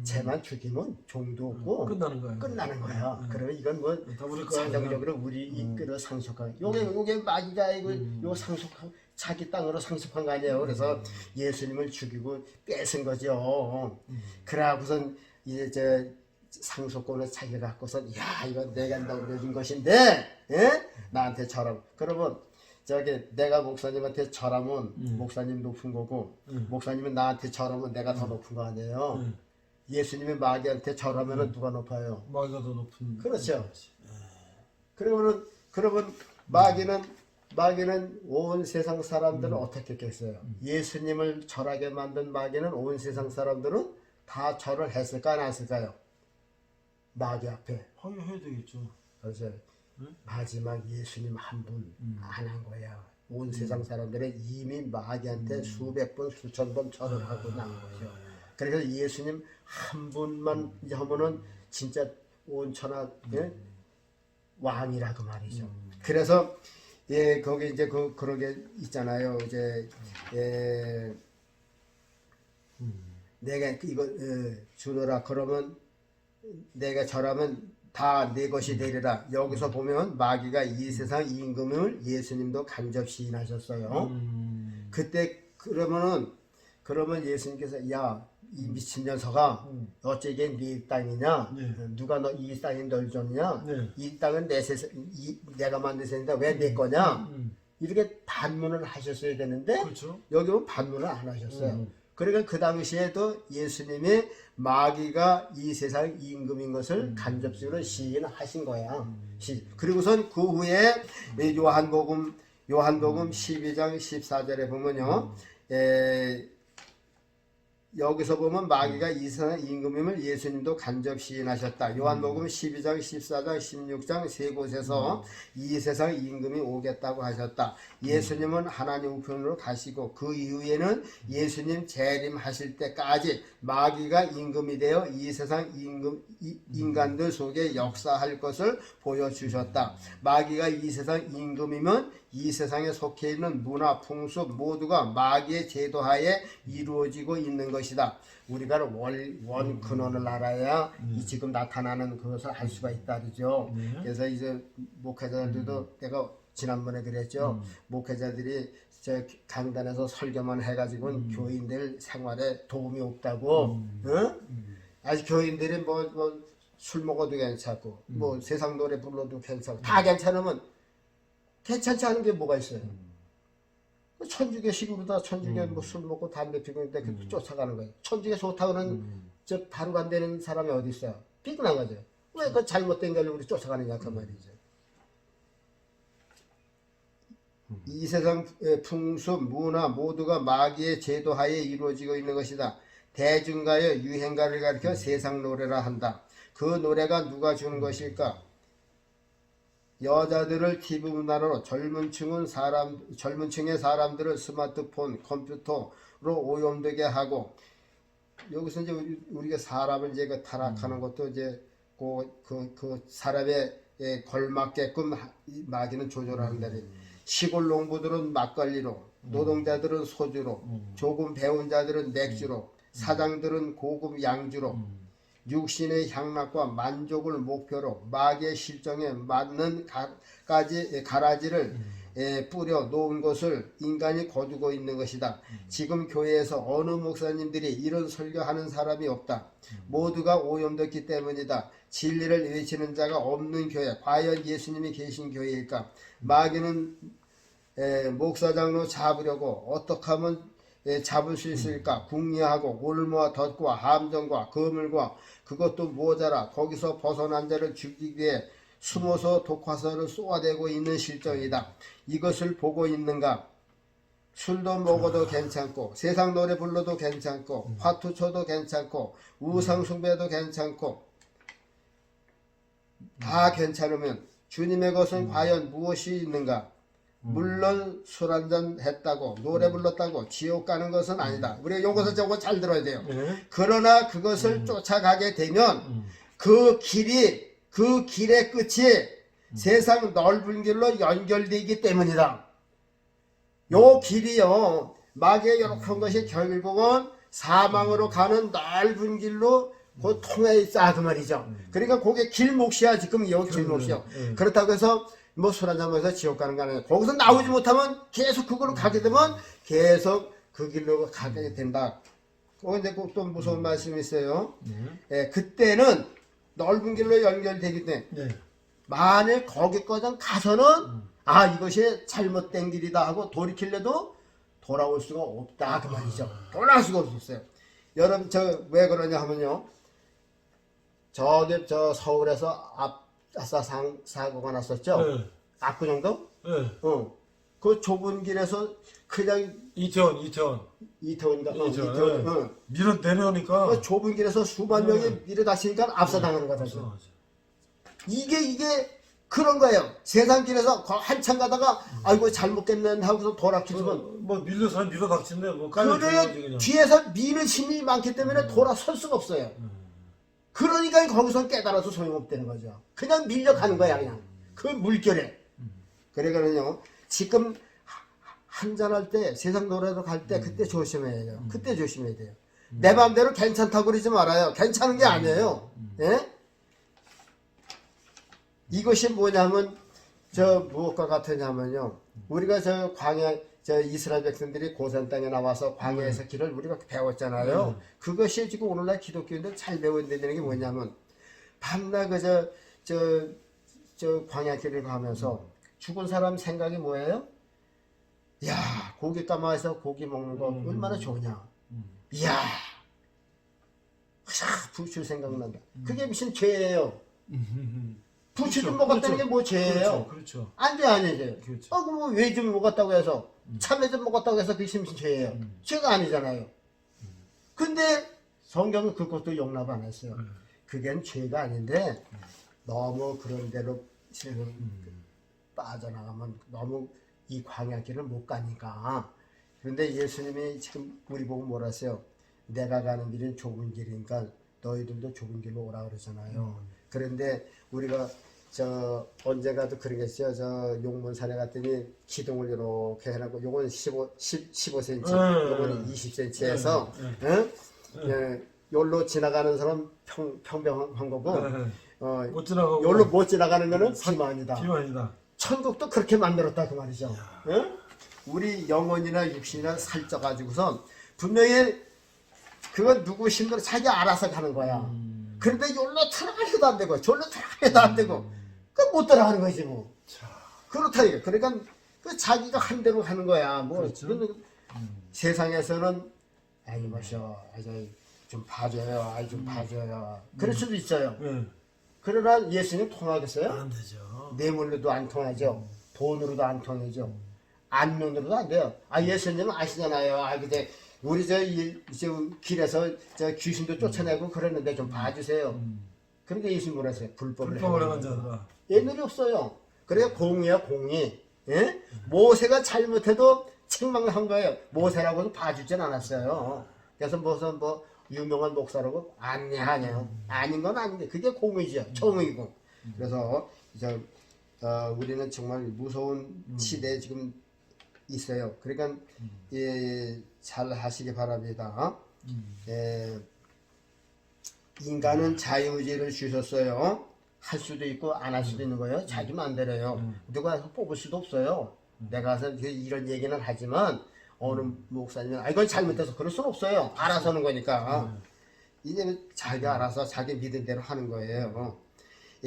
쟤만 죽이면 종도 없고 끝나는 거야. 그러면 이건 뭐 사정적으로 우리 이끌어 상속한 요게 마귀가 이거 요 상속한 자기 땅으로 상속한 거 아니에요. 그래서 예수님을 죽이고 뺏은 거죠. 그러고선 이제 저 상속권을 자기가 갖고서 야 이건 내가 넘겨준 것인데 나한테 절하고 그러면 저기 내가 목사님한테 절하면 목사님 높은 거고 목사님은 나한테 절하면 내가 더 높은 거 아니에요. 예수님이 마귀한테 절하면 누가 높아요? 마귀가 더 높은. 그렇죠. 그러면 마귀는 온 세상 사람들은 어떻게 했겠어요? 예수님을 절하게 만든 마귀는 온 세상 사람들은 다 절을 했을까 안 했을까요? 마귀 앞에. 해야 되겠죠. 그래서 마지막 예수님 한 분 안 한 거야. 온 세상 사람들은 이미 마귀한테 수백 번 수천 번 절을 하고 난 거죠. 그래서 예수님 한 분만 이제 하면은 진짜 온 천하 왕이라고 말이죠. 그래서 예 거기 이제 그러게 있잖아요. 이제 내가 이거 주노라 그러면 내가 절하면 다 내 것이 되리라. 여기서 보면 마귀가 이 세상 임금을 예수님도 간접 시인하셨어요. 그때 그러면 예수님께서 야 이 미친 녀석아 어째 이게 네 땅이냐? 누가 너 이 땅이 널 줬냐? 이 땅은 내 세상 내가 만든 세상인데 왜 내 거냐? 이렇게 반문을 하셨어야 되는데 그렇죠. 여기 보면 반문을 안 하셨어요. 그러니까 그 당시에도 예수님이 마귀가 이 세상 임금인 것을 간접적으로 시인하신 거야. 그리고선 그 후에 요한복음 12장 14절에 보면요. 여기서 보면 마귀가 이 세상 임금임을 예수님도 간접 시인하셨다. 요한복음 12장, 14장, 16장 세 곳에서 이 세상 임금이 오겠다고 하셨다. 예수님은 하나님 우편으로 가시고 그 이후에는 예수님 재림하실 때까지 마귀가 임금이 되어 이 세상 인간들 속에 역사할 것을 보여주셨다. 마귀가 이 세상 임금이면 이 세상에 속해 있는 문화, 풍습 모두가 마귀의 제도하에 이루어지고 있는 것이다. 우리가 원 근원을 알아야 이 지금 나타나는 그것을 알 수가 있다 그러죠. 그래서 이제 목회자들도 내가 지난번에 그랬죠. 목회자들이 저 강단에서 설교만 해가지고는 교인들 생활에 도움이 없다고. 아직 교인들이 뭐 술 먹어도 괜찮고 뭐 세상 노래 불러도 괜찮고 다 괜찮으면 괜찮지 않은 게 뭐가 있어요? 천주교 신부다 천주교 뭐 술 먹고 담배 피고 있는데 그 쫓아가는 거예요. 천주교 좋다고는 저 다루고 안 되는 사람이 어디 있어요? 삐끗한 거죠. 왜 그 잘못된 걸로 우리 쫓아가느냐 그 말이죠. 이 세상 풍습, 문화 모두가 마귀의 제도하에 이루어지고 있는 것이다. 대중가요 유행가를 가리켜 세상 노래라 한다. 그 노래가 누가 주는 것일까? 여자들을 TV 문화로 젊은 층의 사람들을 스마트폰, 컴퓨터로 오염되게 하고 여기서 이제 우리가 사람을 이제 그 타락하는 것도 이제 그 사람의 걸맞게끔 마귀는 조절한다. 시골 농부들은 막걸리로, 노동자들은 소주로, 조금 배운 자들은 맥주로, 사장들은 고급 양주로. 육신의 향락과 만족을 목표로 마귀의 실정에 맞는 가라지를 뿌려 놓은 것을 인간이 거두고 있는 것이다. 지금 교회에서 어느 목사님들이 이런 설교하는 사람이 없다. 모두가 오염됐기 때문이다. 진리를 외치는 자가 없는 교회, 과연 예수님이 계신 교회일까? 마귀는 목사장로 잡으려고 어떻게 하면 잡을 수 있을까? 궁리하고 올무와 덫과 함정과 거물과 그것도 모자라 거기서 벗어난 자를 죽이기 위해 숨어서 독화살을 쏘아대고 있는 실정이다. 이것을 보고 있는가? 술도 먹어도 괜찮고 세상 노래 불러도 괜찮고 화투 쳐도 괜찮고 우상 숭배도 괜찮고 다 괜찮으면 주님의 것은 과연 무엇이 있는가? 물론 술 한잔 했다고 노래 불렀다고 지옥 가는 것은 아니다. 우리가 요것을 저거 잘 들어야 돼요. 그러나 그것을 쫓아가게 되면 그 길의 끝이 세상 넓은 길로 연결되기 때문이다. 요 길이요, 마귀의 연약한 것이 결국은 사망으로 가는 넓은 길로 그 통해 있다 그 말이죠. 그러니까 그게 길목이야. 지금 요 길목이요. 그렇다고 해서 뭐 술 한잔 먹어서 지옥 가는 거 아니에요. 거기서 나오지 못하면 계속 그걸로 가게 되면 계속 그 길로 가게 된다. 근데 또 무서운 말씀이 있어요. 예, 그때는 넓은 길로 연결되기 때문에 만일 거기까지 가서는 이것이 잘못된 길이다 하고 돌이킬래도 돌아올 수가 없다 그 말이죠. 돌아올 수가 없어요. 여러분 저 왜 그러냐 하면요. 저 서울에서 아싸 사고가 났었죠. 압구정도? 그 좁은 길에서 그냥 이태원인가? 이태원인가? 밀어 내려오니까 그 좁은 길에서 수만 명이 밀어다치니까 압사당하는 거다. 이게 그런 거예요. 세상 길에서 한참 가다가 아이고 잘못겠네 하고서 돌아키면 뭐 밀려서 밀어닥친데 뭐 그래 뒤에서 미는 힘이 많기 때문에 돌아설 수가 없어요. 그러니까 거기서 깨달아서 소용없다는 거죠. 그냥 밀려가는 거야 그냥 그 물결에. 그러니까요 지금 한잔할 때 세상 노래로 갈 때 그때 조심해야 돼요. 그때 조심해야 돼요. 내 마음대로 괜찮다고 그러지 말아요. 괜찮은 게 아니에요. 예? 이것이 뭐냐면 무엇과 같으냐면요. 우리가 광야 이스라엘 백성들이 고센 땅에 나와서 광야에서 길을 우리가 배웠잖아요. 그것이 지금 오늘날 기독교인들 잘 배워야 되는 게 뭐냐면 밤낮 광야 길을 가면서 죽은 사람 생각이 뭐예요? 야 고기 까마해서 고기 먹는 거 얼마나 좋냐. 이야 부추 생각난다. 그게 무슨 죄예요? 부추 좀 먹었다는 게 뭐 죄예요? 그렇죠. 안 돼, 아니죠. 그렇죠. 그럼 왜 좀 먹었다고 해서, 참외 좀 먹었다고 해서 그게 무슨 죄예요? 죄가 아니잖아요. 근데 성경은 그것도 용납 안 했어요. 그게 죄가 아닌데, 너무 그런 대로 빠져나가면 너무 이 광야길을 못 가니까. 그런데 예수님이 지금 우리 보고 뭐라 했어요? 내가 가는 길은 좁은 길이니까 너희들도 좁은 길로 오라 그러잖아요. 그런데 우리가 언제가도 그러겠어요. 용문산에 갔더니 기둥을 이렇게 해놓고 요건 15cm, 요건 20cm 해서 요로 지나가는 사람 평병한 거고 못 지나가고 요로 못 지나가는 거는 비만이다. 비만이다. 천국도 그렇게 만들었다 그 말이죠. 우리 영혼이나 육신이나 살쪄가지고선 분명히 그건 누구 힘들어 자기 알아서 가는 거야. 그런데 여기로 들어가려도 안 되고 저기로 들어가려도 안 되고 그 못 들어가는 거지 뭐. 그렇다니까. 그러니까 그 자기가 한 대로 가는 거야. 뭐 그렇죠. 세상에서는 아이 마셔, 좀 봐줘요, 좀 봐줘요. 그럴 수도 있어요. 그러나 예수님 통하겠어요? 안 되죠. 뇌물로도 안 통하죠. 돈으로도 안 통하죠. 안면으로도 안 돼요. 예수님은 아시잖아요. 근데 우리 지금 길에서 귀신도 쫓아내고 그랬는데 좀 봐주세요. 그런데 예수님 뭐라 했어요? 불법을 행하는 자들아. 옛날이 없어요. 그래 공이야 공이. 예? 모세가 잘못해도 책망한 거예요. 모세라고도 봐주진 않았어요. 그래서 무슨 유명한 목사라고 아니에요. 아닌 건 아닌데 그게 공이죠. 정의고. 그래서 우리는 정말 무서운 시대에 지금 있어요. 그러니까 잘 하시기 바랍니다. 인간은 자유의지를 주셨어요. 할 수도 있고 안 할 수도 있는 거예요. 자기 마음대로요. 누가 해서 뽑을 수도 없어요. 내가 가서 이런 얘기는 하지만 어느 목사님은 이건 잘못해서 그럴 수는 없어요. 알아서 하는 거니까. 이제는 자기가 알아서 자기 믿은 대로 하는 거예요.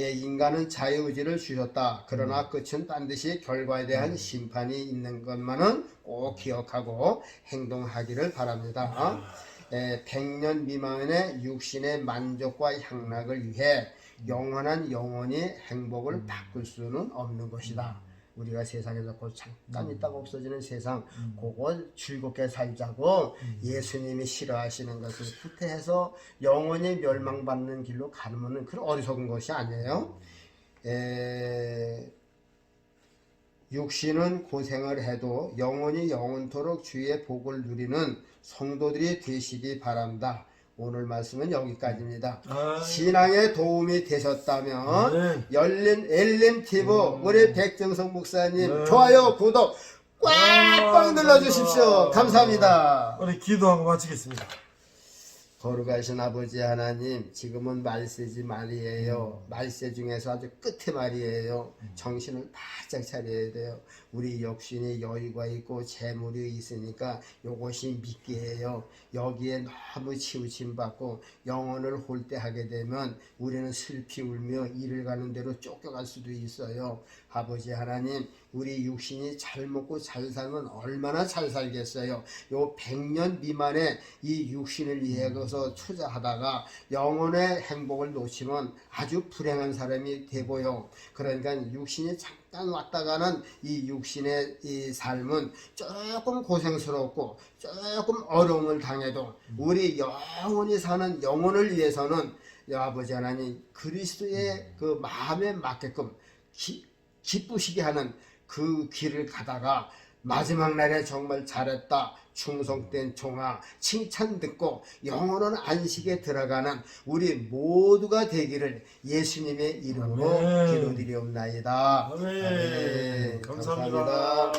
예, 인간은 자유의지를 주셨다. 그러나 끝은 반드시 결과에 대한 심판이 있는 것만은 꼭 기억하고 행동하기를 바랍니다. 100년 미만의 육신의 만족과 향락을 위해 영원한 영혼이 행복을 바꿀 수는 없는 것이다. 우리가 세상에서 곧 잠깐 있다가 없어지는 세상, 그걸 즐겁게 살자고 예수님이 싫어하시는 것을 후퇴해서 영원히 멸망받는 길로 가는 그런 어리석은 것이 아니에요. 육신은 고생을 해도 영원히 영원토록 주의 복을 누리는 성도들이 되시기 바랍니다. 오늘 말씀은 여기까지입니다. 신앙에 도움이 되셨다면 열린 엘림TV 우리 백정성 목사님 좋아요 구독 꽉꽉 눌러주십시오. 감사합니다. 우리 기도하고 마치겠습니다. 거룩하신 아버지 하나님, 지금은 말세지 말이에요. 말세 중에서 아주 끝에 말이에요. 정신을 바짝 차려야 돼요. 우리 육신이 여유가 있고 재물이 있으니까 요것이 미끼예요. 여기에 너무 치우침 받고 영혼을 홀대하게 되면 우리는 슬피 울며 일을 가는 대로 쫓겨갈 수도 있어요. 아버지 하나님, 우리 육신이 잘 먹고 잘 살면 얼마나 잘 살겠어요. 요 100년 미만의 이 육신을 위해서 투자하다가 영혼의 행복을 놓치면 아주 불행한 사람이 되고요. 그러니까 육신이 잠깐 왔다 가는 이 육신의 이 삶은 조금 고생스럽고 조금 어려움을 당해도 우리 영원히 사는 영혼을 위해서는 아버지 하나님, 그리스도의 그 마음에 맞게끔 기쁘시게 하는 그 길을 가다가 마지막 날에 정말 잘했다, 충성된 종아, 칭찬 듣고 영원한 안식에 들어가는 우리 모두가 되기를 예수님의 이름으로 기도드리옵나이다. 아멘. 감사합니다.